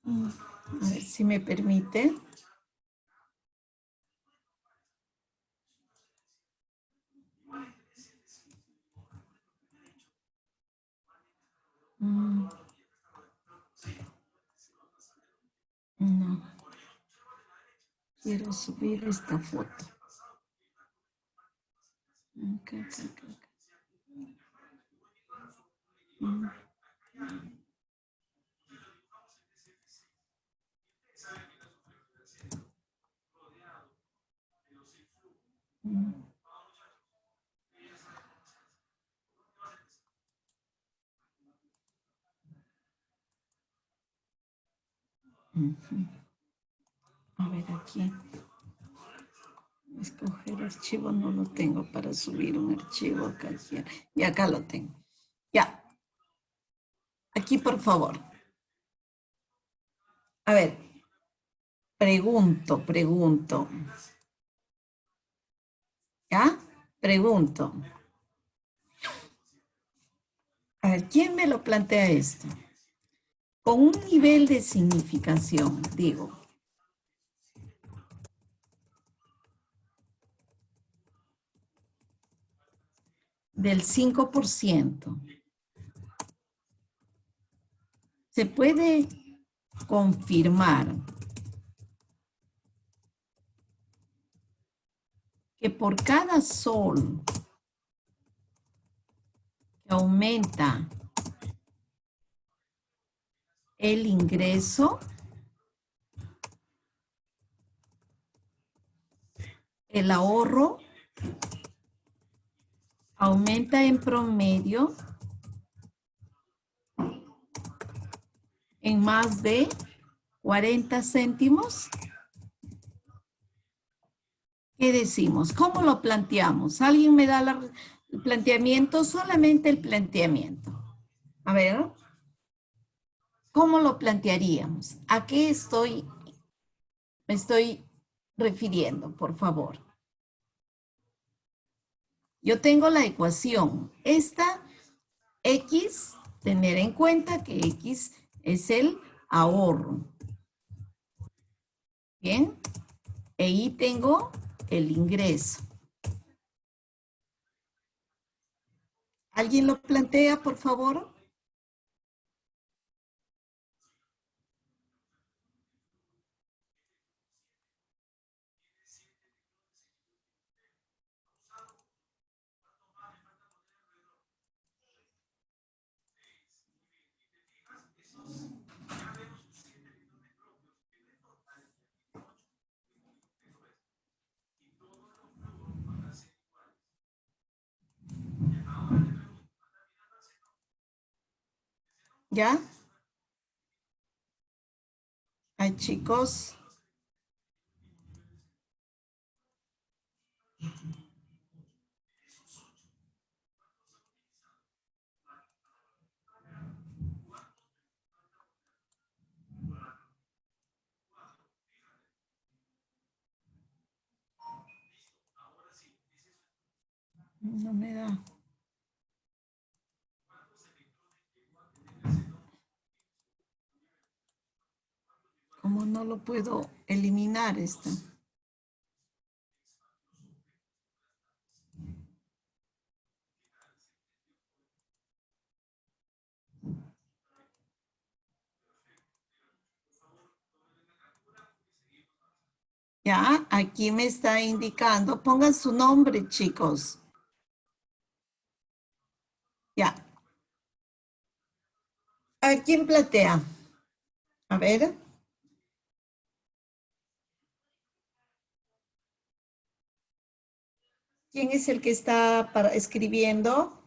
A ver si me permite. No. Quiero subir esta foto. Okay. A ver aquí. Escoger archivo no lo tengo para subir un archivo acá. Y acá lo tengo. Ya. Aquí, por favor. A ver. Pregunto. ¿Ya? Pregunto. A ver, ¿quién me lo plantea esto? Con un nivel de significación, digo. Del 5%. Se puede confirmar que por cada sol que aumenta el ingreso, el ahorro aumenta en promedio en más de 40 céntimos. ¿Qué decimos? ¿Cómo lo planteamos? ¿Alguien me da el planteamiento? Solamente el planteamiento. A ver. ¿Cómo lo plantearíamos? ¿A qué me estoy refiriendo, por favor? Yo tengo la ecuación. Esta X, tener en cuenta que X es el ahorro. Bien. Ahí tengo el ingreso. ¿Alguien lo plantea, por favor? ¿Ya? Ay, chicos. No me da. ¿Cómo no lo puedo eliminar esto? Ya, aquí me está indicando. Pongan su nombre, chicos. Ya. ¿A quién platea? A ver. ¿Quién es el que está escribiendo?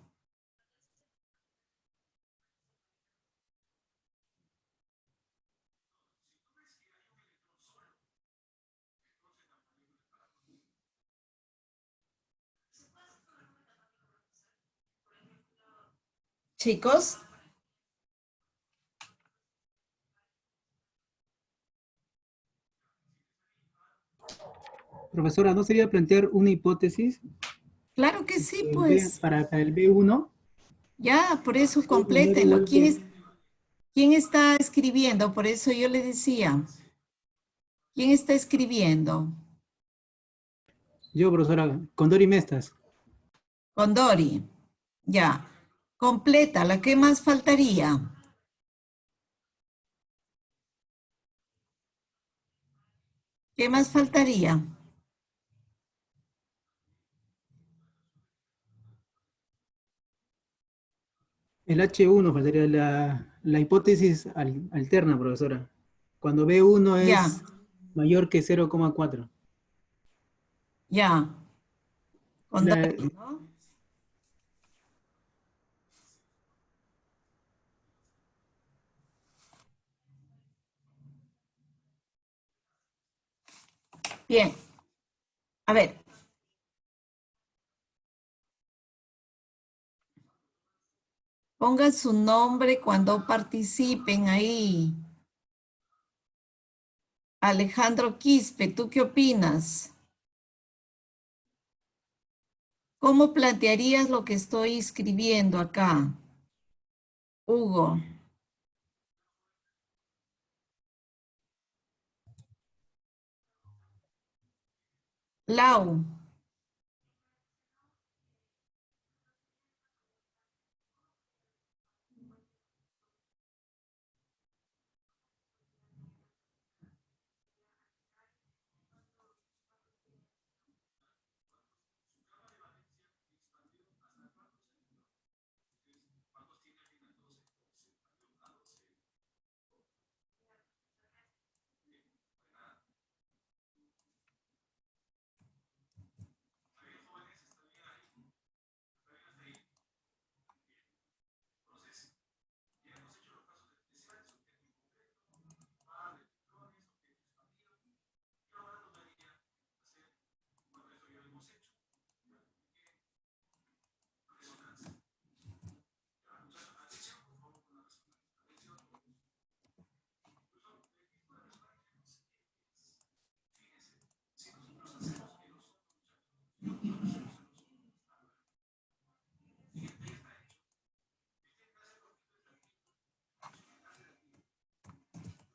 Chicos. Profesora, ¿no sería plantear una hipótesis Claro que sí, pues. para el B1? Ya, por eso Poner complétenlo. igual que ¿Quién está escribiendo? Por eso yo le decía. ¿Quién está escribiendo? yo, profesora, con Dori Mestas. Con Dori. Ya. Complétala. ¿Qué más faltaría? ¿Qué más faltaría? El H1 faltaría la hipótesis alterna, profesora. Cuando B1 Ya, es mayor que 0,4. ya. Con La- Dori, ¿no? Bien. A ver. Pongan su nombre cuando participen ahí. Alejandro Quispe, ¿tú qué opinas? ¿Cómo plantearías lo que estoy escribiendo acá? Hugo. Lau.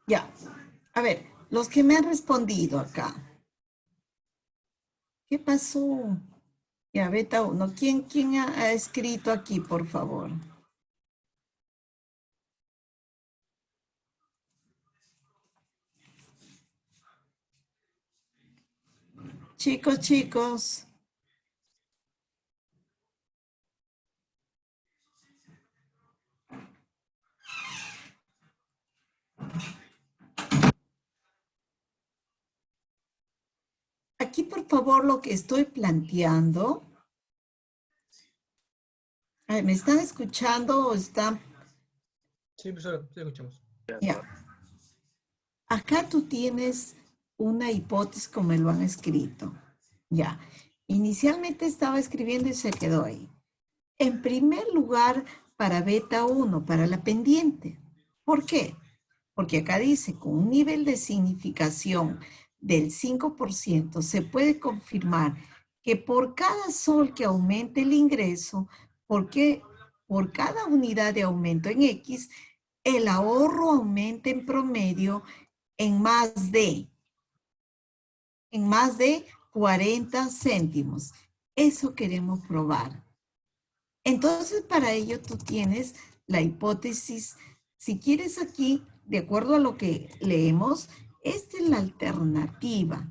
Ya. A ver, los que me han respondido acá. ¿Qué pasó? Ya, beta 1. ¿Quién ha escrito aquí, por favor? Chicos. Aquí, por favor, lo que estoy planteando. A ver, ¿me están escuchando o están? Sí, profesora, sí escuchamos. Ya. Acá tú tienes una hipótesis como me lo han escrito. Ya. Inicialmente estaba escribiendo y se quedó ahí. En primer lugar, para beta 1, para la pendiente. ¿Por qué? Porque acá dice, con un nivel de significación del 5%, se puede confirmar que por cada sol que aumente el ingreso, porque por cada unidad de aumento en X, el ahorro aumenta en promedio en más de 40 céntimos. Eso queremos probar. Entonces, para ello tú tienes la hipótesis, si quieres aquí, de acuerdo a lo que leemos, esta es la alternativa,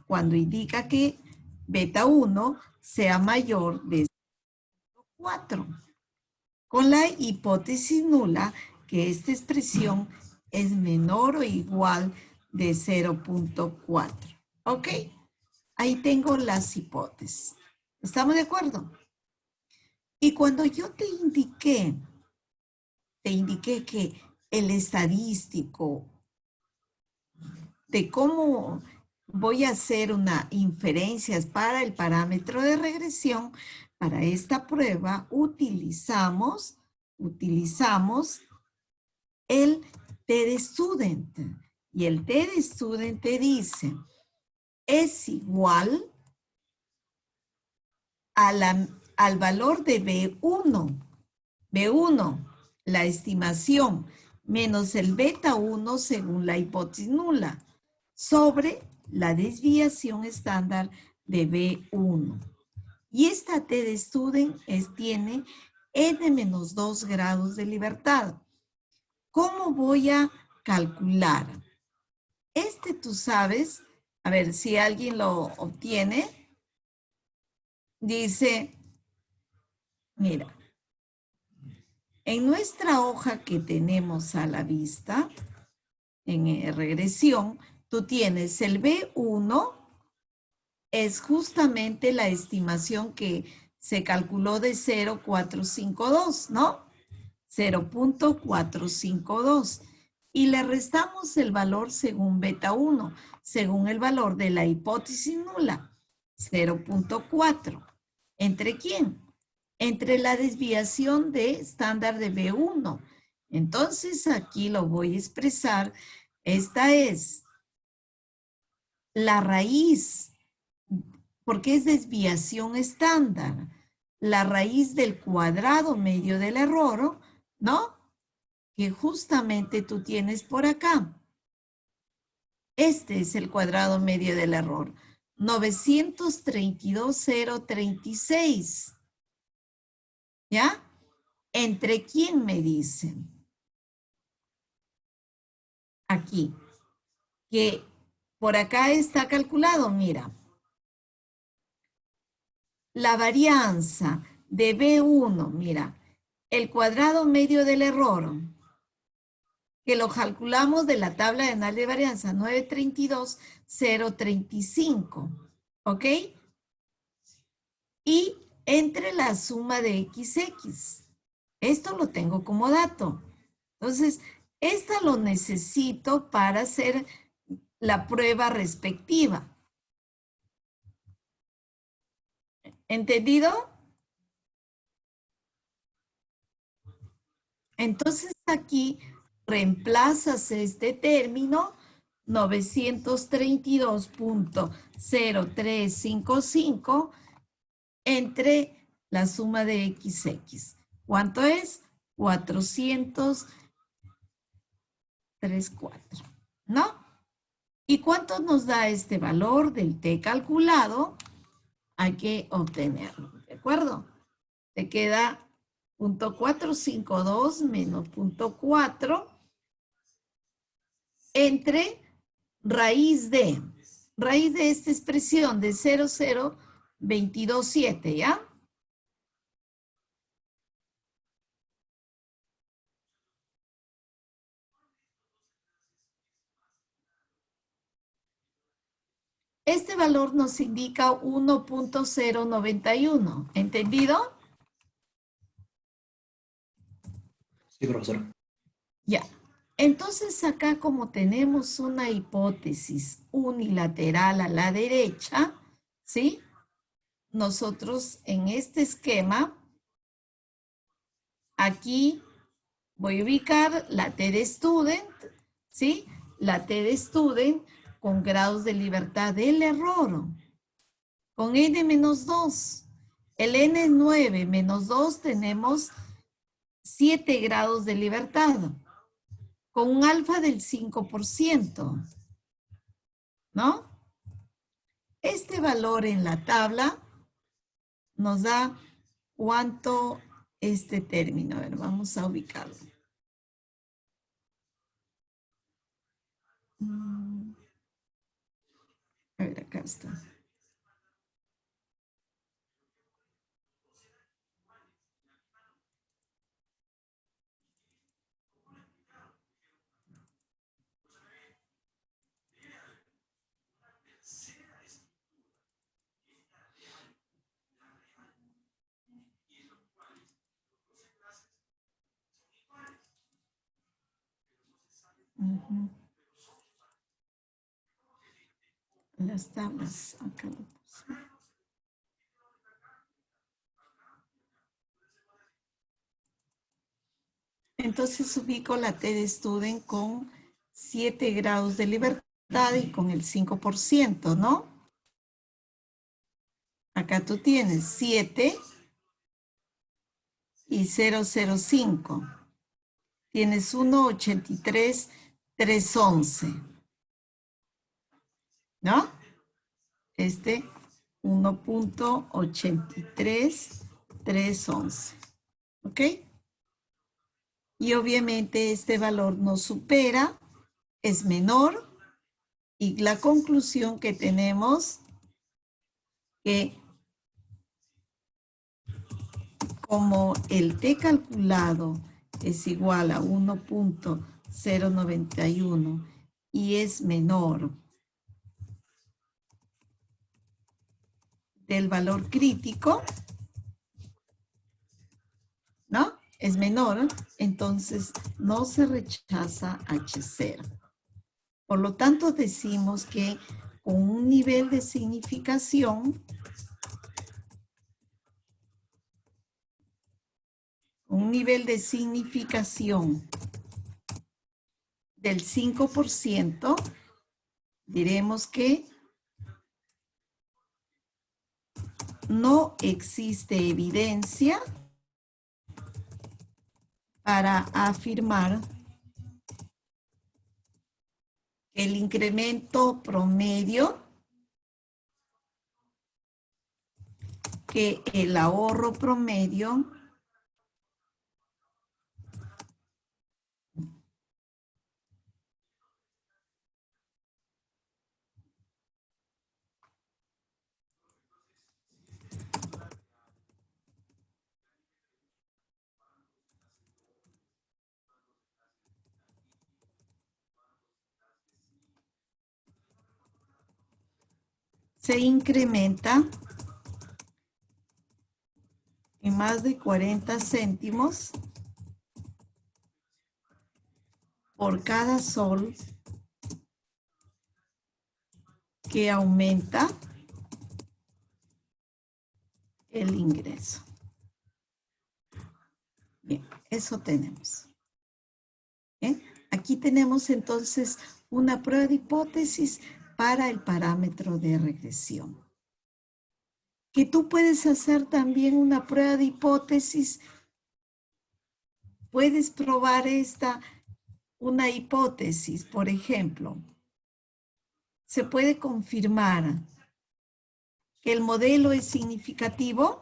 cuando indica que beta 1 sea mayor de 4, con la hipótesis nula que esta expresión es menor o igual de 0.4. ¿Ok? Ahí tengo las hipótesis. ¿Estamos de acuerdo? Y cuando yo te indiqué que el estadístico de cómo voy a hacer una inferencia para el parámetro de regresión, para esta prueba utilizamos el TD-Student. Y el TD-Student te dice, es igual al valor de B1. B1, la estimación, menos el beta 1 según la hipótesis nula, sobre la desviación estándar de B1. Y esta TD-Student tiene n-2 grados de libertad. ¿Cómo voy a calcular? Tú sabes, a ver si alguien lo obtiene, dice, mira, en nuestra hoja que tenemos a la vista, en regresión, tú tienes el B1, es justamente la estimación que se calculó de 0.452, ¿no? 0.452. Y le restamos el valor según beta 1, según el valor de la hipótesis nula, 0.4. ¿Entre quién? Entre la desviación de estándar de B1. Entonces, aquí lo voy a expresar. Esta es la raíz, porque es desviación estándar, la raíz del cuadrado medio del error, ¿no? Que justamente tú tienes por acá. Este es el cuadrado medio del error. 932,036. ¿Ya? ¿Entre quién me dicen? Aquí. Que por acá está calculado, mira. La varianza de B1, mira. El cuadrado medio del error, que lo calculamos de la tabla de análisis de varianza, 932,035. ¿Ok? Y entre la suma de XX. Esto lo tengo como dato. Entonces, esta lo necesito para hacer la prueba respectiva. ¿Entendido? Entonces, aquí reemplazas este término 932.0355 entre la suma de XX. ¿Cuánto es? 4, ¿no? ¿Y cuánto nos da este valor del t calculado? Hay que obtenerlo, ¿de acuerdo? Te queda 0.452 menos 0.4 entre raíz de esta expresión de 0,0227, ¿ya? Este valor nos indica 1.091, ¿entendido? Sí, profesor. Ya. Entonces acá como tenemos una hipótesis unilateral a la derecha, ¿sí? Nosotros en este esquema, aquí voy a ubicar la T de student, ¿sí? La T de student con grados de libertad del error, con n-2. El n9 menos 2 tenemos 7 grados de libertad, con un alfa del 5%, ¿no? Este valor en la tabla nos da cuánto este término. A ver, vamos a ubicarlo. A ver, acá está. Las tablas, acá lo puse. Entonces ubico la T de student con 7 grados de libertad y con el 5%, ¿no? Acá tú tienes 7 y 005. Tienes 1.83.311. ¿No? Este 1.83.311. ¿Ok? Y obviamente este valor no supera, es menor, y la conclusión que tenemos que como el t calculado es igual a 1.091 y es menor del valor crítico, ¿no? Es menor, entonces no se rechaza H0. Por lo tanto, decimos que con un nivel de significación, del 5%, diremos que no existe evidencia para afirmar que el incremento promedio, que el ahorro promedio se incrementa en más de 40 céntimos por cada sol que aumenta el ingreso. Bien, eso tenemos. ¿Bien? Aquí tenemos entonces una prueba de hipótesis para el parámetro de regresión. Que tú puedes hacer también una prueba de hipótesis, puedes probar esta una hipótesis, por ejemplo, se puede confirmar que el modelo es significativo.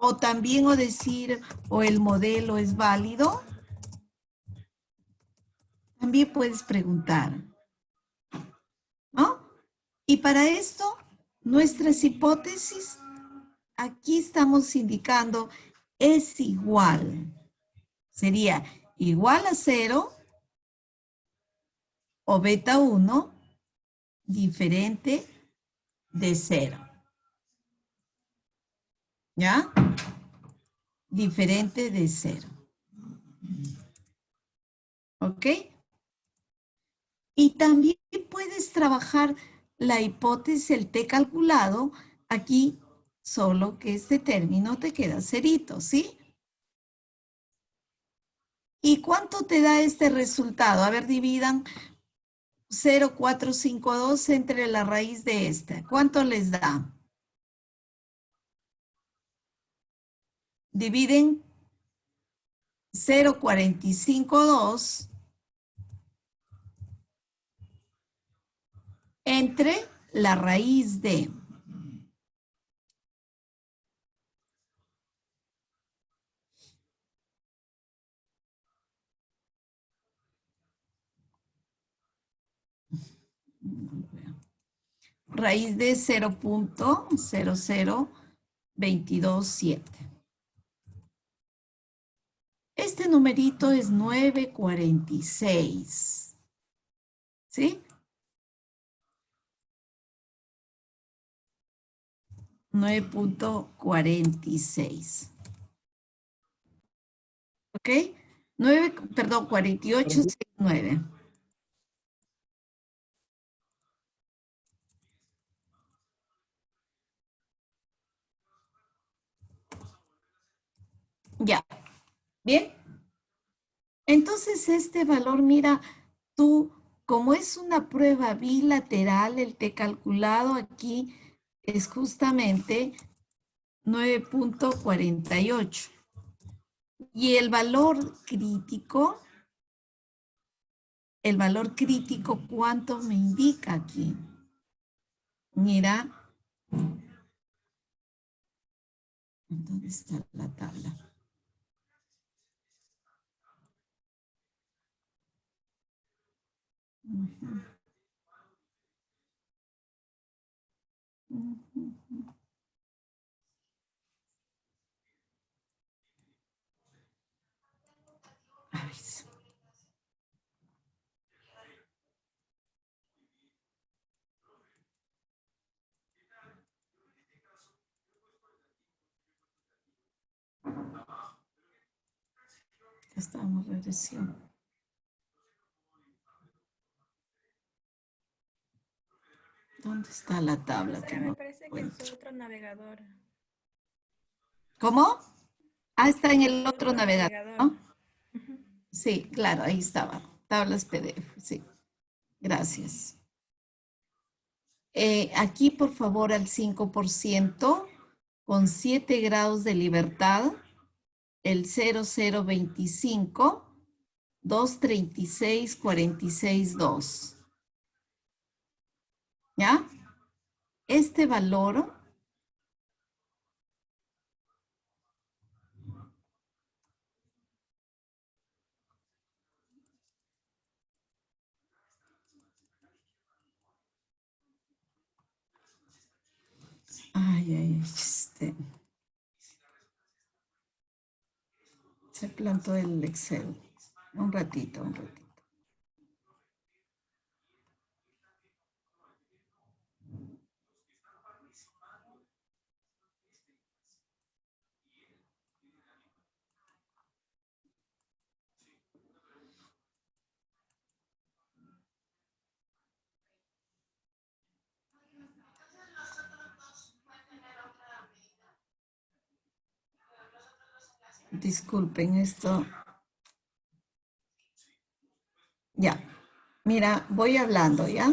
O también o decir, o el modelo es válido. También puedes preguntar, ¿no? Y para esto, nuestras hipótesis, aquí estamos indicando, es igual. Sería igual a 0 o beta 1 diferente de 0. ¿Ya? Diferente de 0. ¿Ok? Y también puedes trabajar la hipótesis, el t calculado, aquí solo que este término te queda cerito, ¿sí? ¿Y cuánto te da este resultado? A ver, dividan 0,452 entre la raíz de esta. ¿Cuánto les da? Dividen 0,452 entre la raíz de. Raíz de 0,00227. Este numerito es 946. ¿Sí? 9.46. ¿Ok? 4869. Ya. ¿Bien? Entonces, este valor, mira, tú, como es una prueba bilateral, el t calculado aquí es justamente 9.48. Y el valor crítico, ¿cuánto me indica aquí? Mira. ¿Dónde está la tabla? A ver. Ya estamos en regresión. ¿Dónde está la tabla? Que Me no parece que encuentro. es otro navegador. ¿Cómo? Ah, está en el otro navegador, ¿no? Ujú. Sí, claro, ahí estaba. Tablas PDF, sí. Gracias. Aquí, por favor, al 5%, con 7 grados de libertad, el 0025, 236, 46, 2. ¿Ya? Este valor se plantó el Excel. Un ratito. Disculpen esto. Ya. Mira, voy hablando, ¿ya?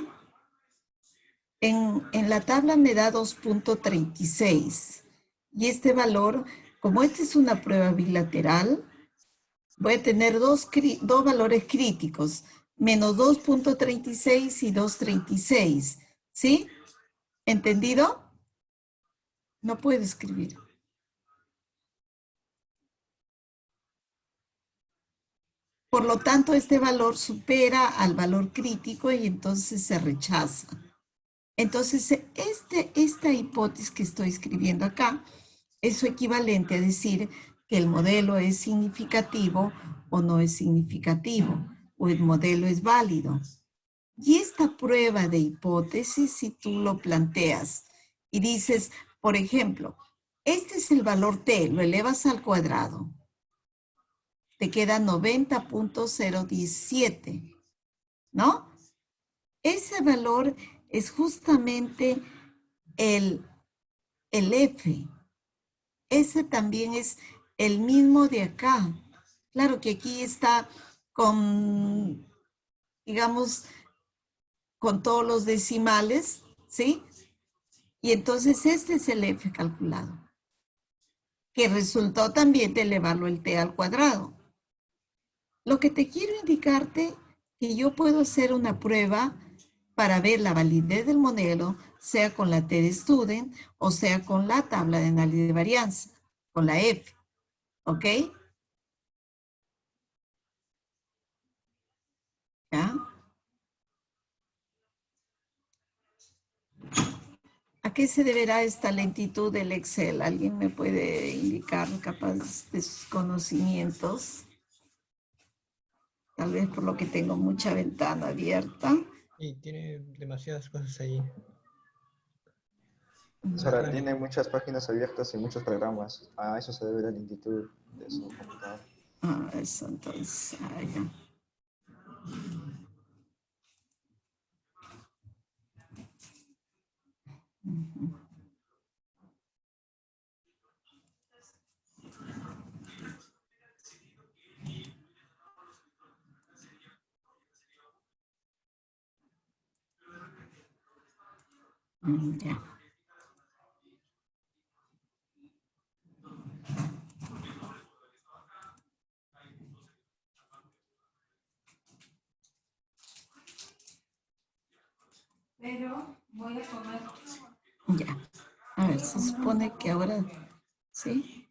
En la tabla me da 2.36 y este valor como esta es una prueba bilateral, voy a tener dos valores críticos, menos 2.36 y 2.36, ¿sí? ¿Entendido? No puedo escribir. Por lo tanto, este valor supera al valor crítico y entonces se rechaza. Entonces, esta hipótesis que estoy escribiendo acá es su equivalente a decir que el modelo es significativo o no es significativo, o el modelo es válido. Y esta prueba de hipótesis, si tú lo planteas y dices, por ejemplo, este es el valor t, lo elevas al cuadrado, te queda 90.017, ¿no? Ese valor es justamente el F. Ese también es el mismo de acá. Claro que aquí está con, digamos, con todos los decimales, ¿sí? Y entonces este es el F calculado, que resultó también de elevarlo el T al cuadrado. Lo que te quiero indicarte que yo puedo hacer una prueba para ver la validez del modelo, sea con la T de Student o sea con la tabla de análisis de varianza, con la F, ¿ok? ¿Ya? ¿A qué se deberá esta lentitud del Excel? ¿Alguien me puede indicar capaz de sus conocimientos? Tal vez por lo que tengo mucha ventana abierta. Y tiene demasiadas cosas ahí. Sara, tiene muchas páginas abiertas y muchos programas. A eso se debe la lentitud de su computador. Ah, eso entonces, ya. Ya. Pero voy a tomar. Ya. A ver, se supone que ahora, ¿sí?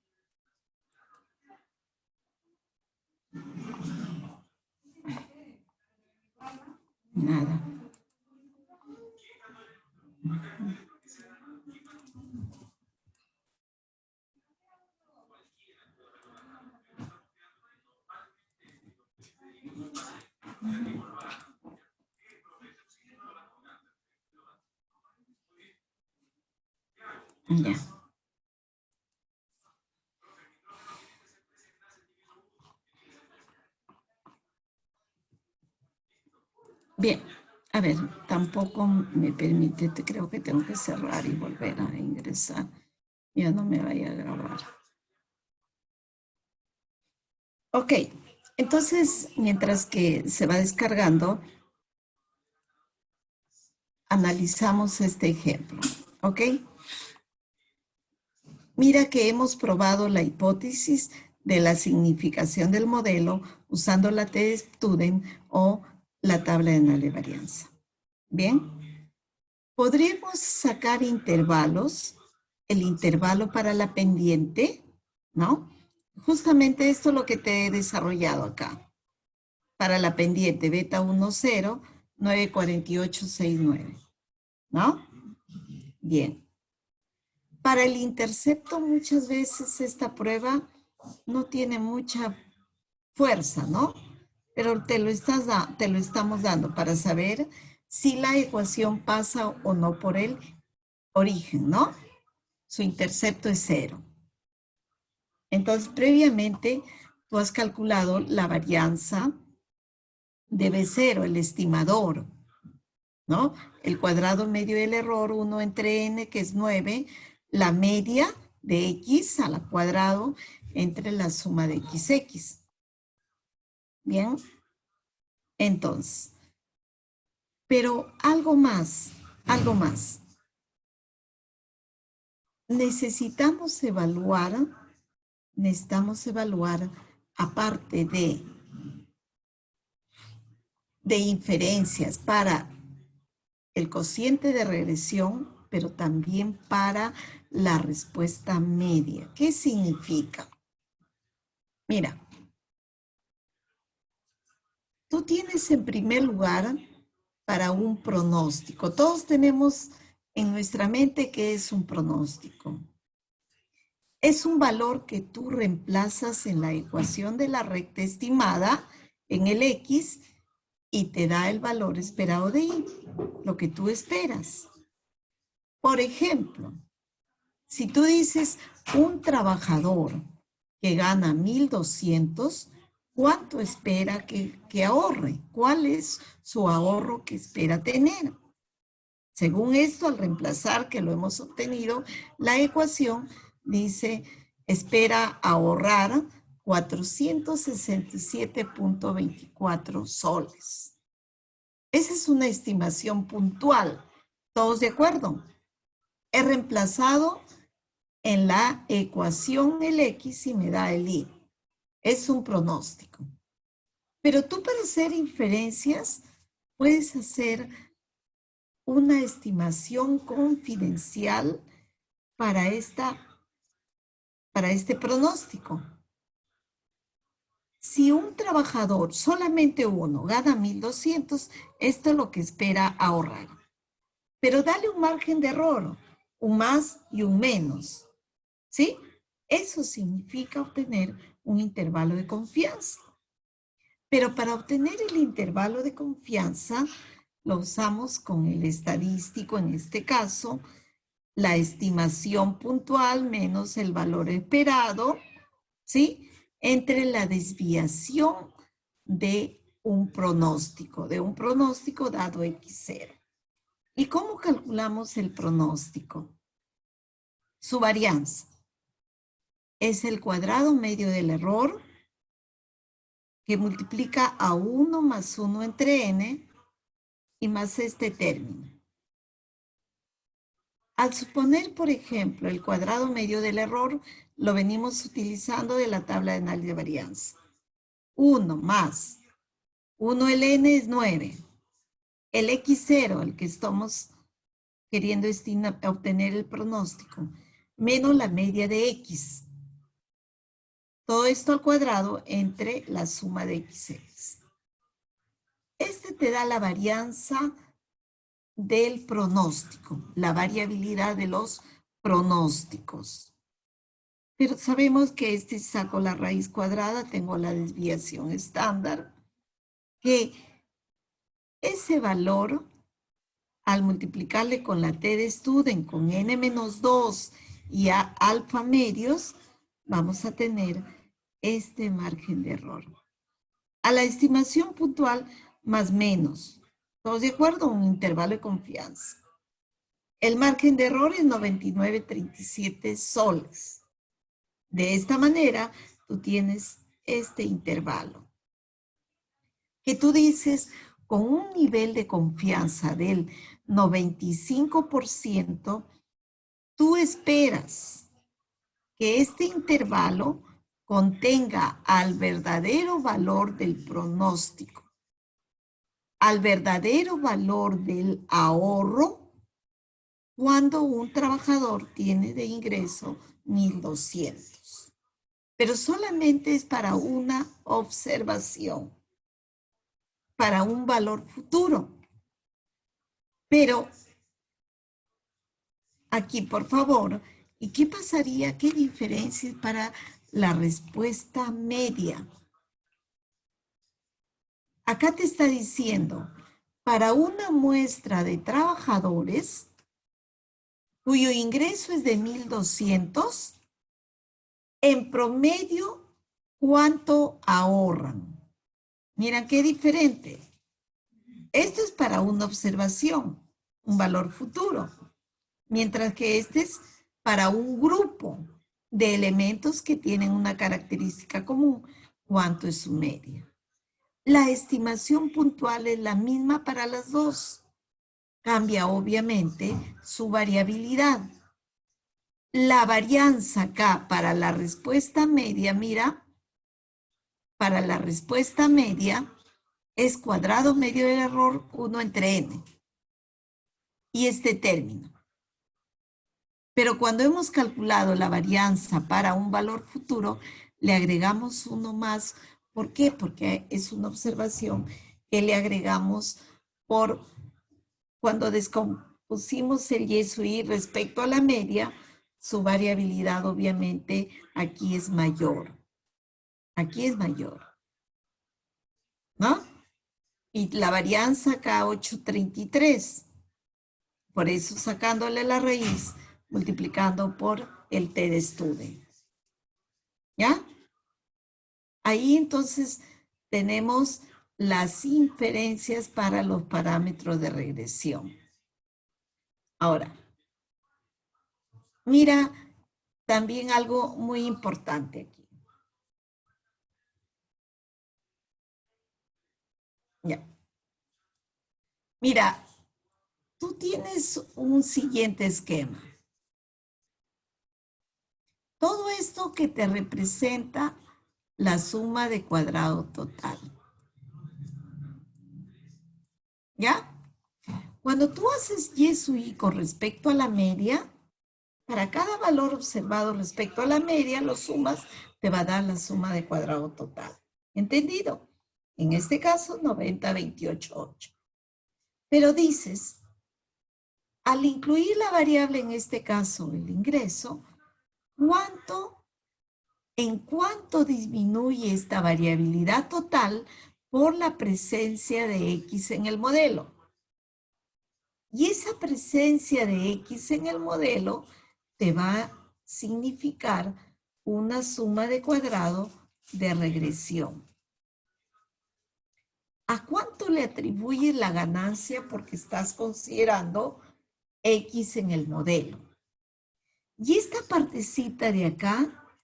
Nada. Ya. Bien, a ver, tampoco me permite, creo que tengo que cerrar y volver a ingresar. Ya no me vaya a grabar. Ok, entonces, mientras que se va descargando, analizamos este ejemplo, ¿ok? Mira que hemos probado la hipótesis de la significación del modelo usando la T de Student o la tabla de análisis de varianza. Bien, podríamos sacar intervalos, el intervalo para la pendiente, ¿no? Justamente esto es lo que te he desarrollado acá. Para la pendiente beta 1, 0, 94869, ¿no? Bien. Para el intercepto muchas veces esta prueba no tiene mucha fuerza, ¿no? Pero te lo estamos dando para saber si la ecuación pasa o no por el origen, ¿no? Su intercepto es 0. Entonces, previamente, tú has calculado la varianza de B0, el estimador, ¿no? El cuadrado medio del error, 1 entre n, que es 9, la media de x al cuadrado entre la suma de xx. Bien, entonces, pero algo más. Necesitamos evaluar necesitamos evaluar, aparte de inferencias para el cociente de regresión, pero también para la respuesta media. ¿Qué significa? Mira, tú tienes en primer lugar para un pronóstico. Todos tenemos en nuestra mente qué es un pronóstico. Es un valor que tú reemplazas en la ecuación de la recta estimada en el X y te da el valor esperado de Y, lo que tú esperas. Por ejemplo, si tú dices un trabajador que gana 1,200, ¿cuánto espera que ahorre? ¿Cuál es su ahorro que espera tener? Según esto, al reemplazar que lo hemos obtenido, la ecuación dice, espera ahorrar 467.24 soles. Esa es una estimación puntual. ¿Todos de acuerdo? He reemplazado en la ecuación el X y me da el Y. Es un pronóstico. Pero tú para hacer inferencias puedes hacer una estimación confidencial para este pronóstico. Si un trabajador, solamente uno, gana 1,200, esto es lo que espera ahorrar. Pero dale un margen de error, un más y un menos, ¿sí? Eso significa obtener un intervalo de confianza. Pero para obtener el intervalo de confianza, lo usamos con el estadístico, en este caso, la estimación puntual menos el valor esperado, ¿sí? Entre la desviación de un pronóstico dado X0. ¿Y cómo calculamos el pronóstico? Su varianza es el cuadrado medio del error que multiplica a 1 más 1 entre n y más este término. Al suponer, por ejemplo, el cuadrado medio del error, lo venimos utilizando de la tabla de análisis de varianza. 1 más 1 el n es 9. El X0, el que estamos queriendo obtener el pronóstico, menos la media de X. Todo esto al cuadrado entre la suma de X. Este te da la varianza del pronóstico, la variabilidad de los pronósticos. Pero sabemos que si saco la raíz cuadrada, tengo la desviación estándar, que ese valor, al multiplicarle con la t de Student, con n-2 y a alfa medios, vamos a tener este margen de error. A la estimación puntual, más menos. ¿Todos de acuerdo? Un intervalo de confianza. El margen de error es 99.37 soles. De esta manera, tú tienes este intervalo. Que tú dices, con un nivel de confianza del 95%, tú esperas que este intervalo contenga al verdadero valor del pronóstico, al verdadero valor del ahorro, cuando un trabajador tiene de ingreso 1,200. Pero solamente es para una observación, para un valor futuro. Pero aquí, por favor, ¿y qué pasaría? ¿Qué diferencia para la respuesta media? Acá te está diciendo, para una muestra de trabajadores cuyo ingreso es de 1,200, en promedio, ¿cuánto ahorran? Mira qué diferente. Esto es para una observación, un valor futuro, mientras que este es para un grupo de elementos que tienen una característica común. ¿Cuánto es su media? La estimación puntual es la misma para las dos. Cambia obviamente su variabilidad. La varianza acá para la respuesta media, mira, para la respuesta media es cuadrado medio del error 1 entre n. Y este término. Pero cuando hemos calculado la varianza para un valor futuro, le agregamos uno más. ¿Por qué? Porque es una observación que le agregamos por cuando descompusimos el y su y respecto a la media, su variabilidad obviamente aquí es mayor. Aquí es mayor. ¿No? Y la varianza acá 833. Por eso sacándole la raíz, multiplicando por el t de student. ¿Ya? Ahí entonces tenemos las inferencias para los parámetros de regresión. Ahora, mira también algo muy importante aquí. Ya. Mira, tú tienes un siguiente esquema. Todo esto que te representa la suma de cuadrado total. ¿Ya? Cuando tú haces y su y con respecto a la media, para cada valor observado respecto a la media, lo sumas, te va a dar la suma de cuadrado total. ¿Entendido? En este caso, 90, 28, 8. Pero dices, al incluir la variable, en este caso, el ingreso, ¿en cuánto disminuye esta variabilidad total por la presencia de X en el modelo? Y esa presencia de X en el modelo te va a significar una suma de cuadrado de regresión. ¿A cuánto le atribuyes la ganancia porque estás considerando X en el modelo? Y esta partecita de acá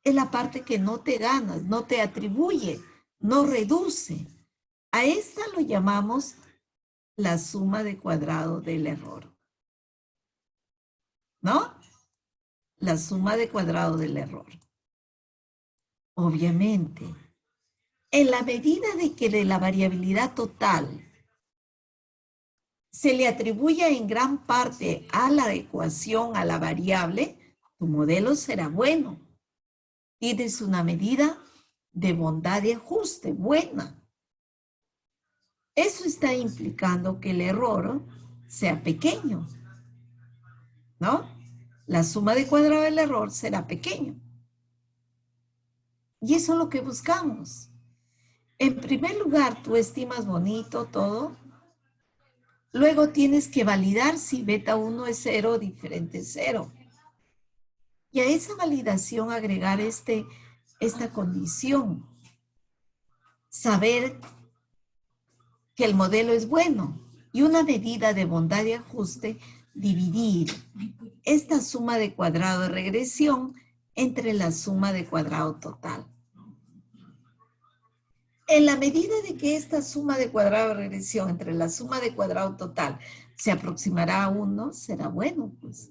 es la parte que no te ganas, no te atribuye, no reduce. A esta lo llamamos la suma de cuadrado del error. ¿No? La suma de cuadrado del error. Obviamente, en la medida de que de la variabilidad total se le atribuya en gran parte a la ecuación, a la variable, tu modelo será bueno. Tienes una medida de bondad de ajuste buena. Eso está implicando que el error sea pequeño, ¿no? La suma de cuadrado del error será pequeño. Y eso es lo que buscamos. En primer lugar, tú estimas bonito todo. Luego tienes que validar si beta 1 es 0 o diferente es 0. Y a esa validación agregar esta condición. Saber que el modelo es bueno. Y una medida de bondad de ajuste, dividir esta suma de cuadrado de regresión entre la suma de cuadrado total. En la medida de que esta suma de cuadrado de regresión entre la suma de cuadrado total se aproximará a 1, será bueno, pues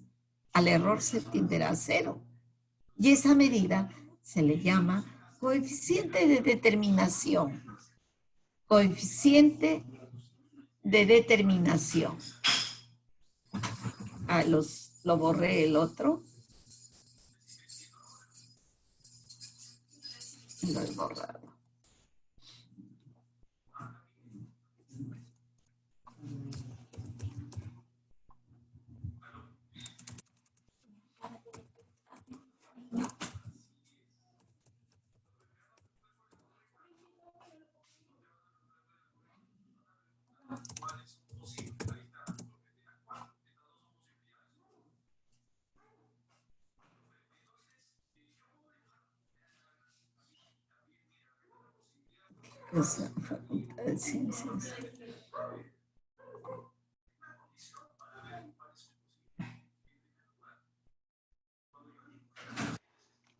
al error se tenderá a 0. Y esa medida se le llama coeficiente de determinación. Coeficiente de determinación. Ah, lo borré el otro. Lo he borrado. Cosa, facultad de ciencias.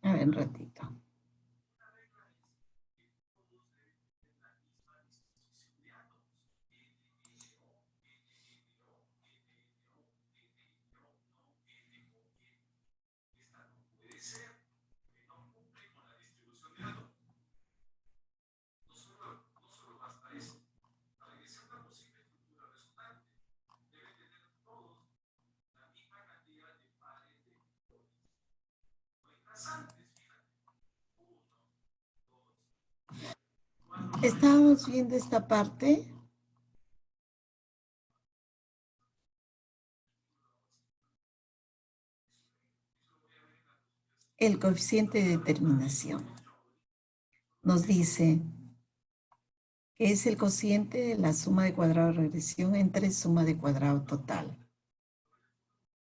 A ver, un ratito. Estábamos viendo esta parte. El coeficiente de determinación. Nos dice que es el cociente de la suma de cuadrado de regresión entre suma de cuadrado total.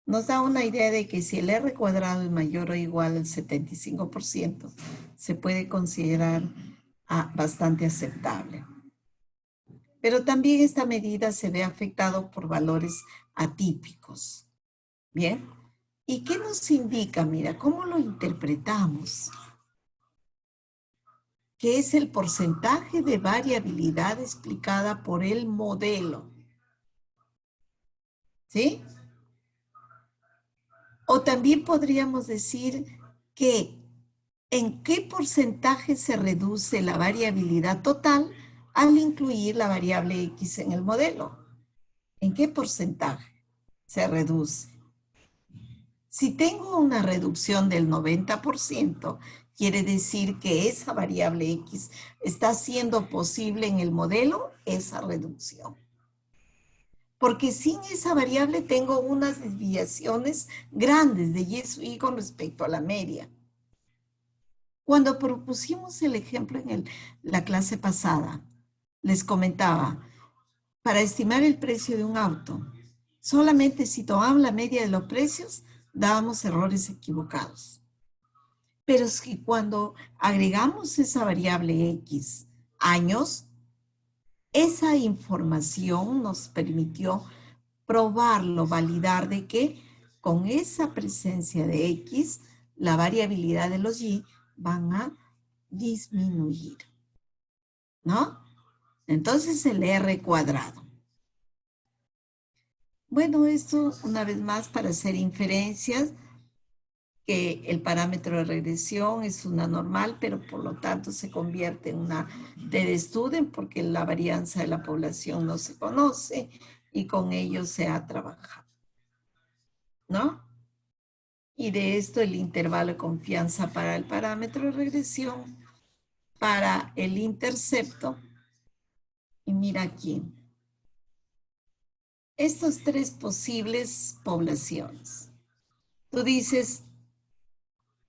Nos da una idea de que si el R cuadrado es mayor o igual al 75%, se puede considerar bastante aceptable. Pero también esta medida se ve afectado por valores atípicos. ¿Bien? ¿Y qué nos indica? Mira, ¿cómo lo interpretamos? Que es el porcentaje de variabilidad explicada por el modelo. ¿Sí? O también podríamos decir que en qué porcentaje se reduce la variabilidad total al incluir la variable X en el modelo. ¿En qué porcentaje se reduce? Si tengo una reducción del 90%, quiere decir que esa variable X está haciendo posible en el modelo esa reducción. Porque sin esa variable tengo unas desviaciones grandes de Y sub I con respecto a la media. Cuando propusimos el ejemplo en la clase pasada, les comentaba, para estimar el precio de un auto, solamente si tomamos la media de los precios, dábamos errores equivocados. Pero si cuando agregamos esa variable X, años, esa información nos permitió probarlo, validar de que con esa presencia de X, la variabilidad de los Y van a disminuir, ¿no? Entonces el R cuadrado. Bueno, esto una vez más para hacer inferencias, que el parámetro de regresión es una normal, pero por lo tanto se convierte en una t-de-Student porque la varianza de la población no se conoce y con ello se ha trabajado, ¿no? Y de esto el intervalo de confianza para el parámetro de regresión, para el intercepto. Y mira aquí. Estas tres posibles poblaciones. Tú dices,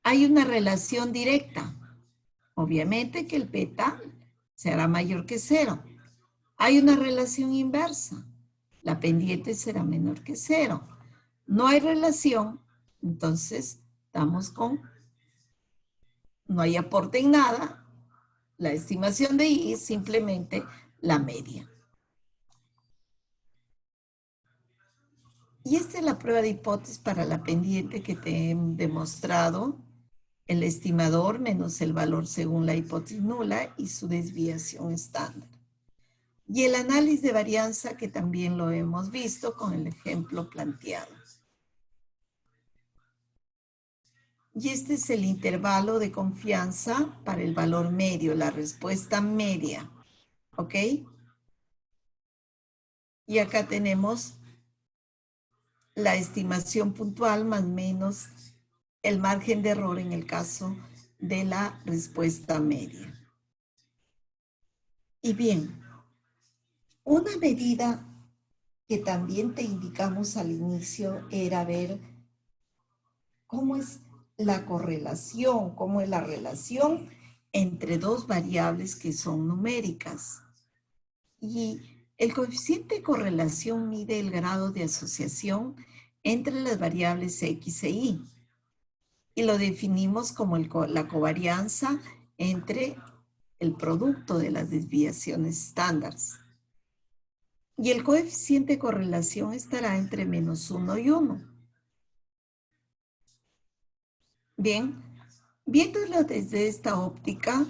hay una relación directa. Obviamente que el beta será mayor que 0. Hay una relación inversa. La pendiente será menor que 0. No hay relación, entonces estamos con no hay aporte en nada. La estimación de I es simplemente la media. Y esta es la prueba de hipótesis para la pendiente que te he demostrado. El estimador menos el valor según la hipótesis nula y su desviación estándar. Y el análisis de varianza que también lo hemos visto con el ejemplo planteado. Y este es el intervalo de confianza para el valor medio, la respuesta media. ¿Ok? Y acá tenemos la estimación puntual más menos el margen de error en el caso de la respuesta media. Y bien, una medida que también te indicamos al inicio era ver cómo es la correlación, cómo es la relación entre dos variables que son numéricas. Y el coeficiente de correlación mide el grado de asociación entre las variables X e Y. Y lo definimos como la covarianza entre el producto de las desviaciones estándares. Y el coeficiente de correlación estará entre -1 y 1. Bien, viéndolo desde esta óptica,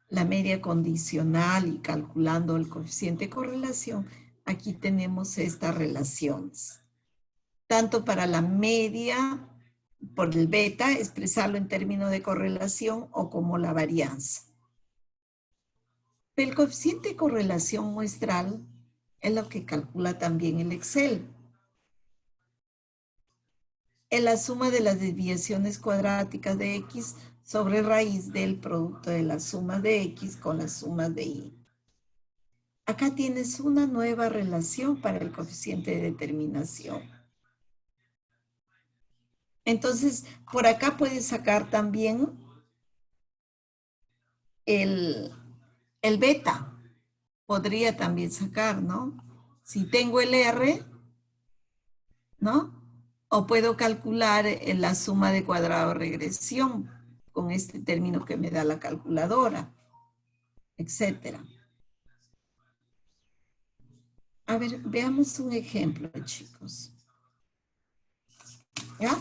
la media condicional y calculando el coeficiente de correlación, aquí tenemos estas relaciones. Tanto para la media, por el beta, expresarlo en términos de correlación o como la varianza. El coeficiente de correlación muestral es lo que calcula también el Excel. Es la suma de las desviaciones cuadráticas de X sobre raíz del producto de las sumas de X con las sumas de Y. acá tienes una nueva relación para el coeficiente de determinación. Entonces, por acá puedes sacar también el beta. Podría también sacar, ¿no? Si tengo el R, ¿no? O puedo calcular la suma de cuadrado regresión con este término que me da la calculadora, etcétera. A ver, veamos un ejemplo, chicos. ¿Ya?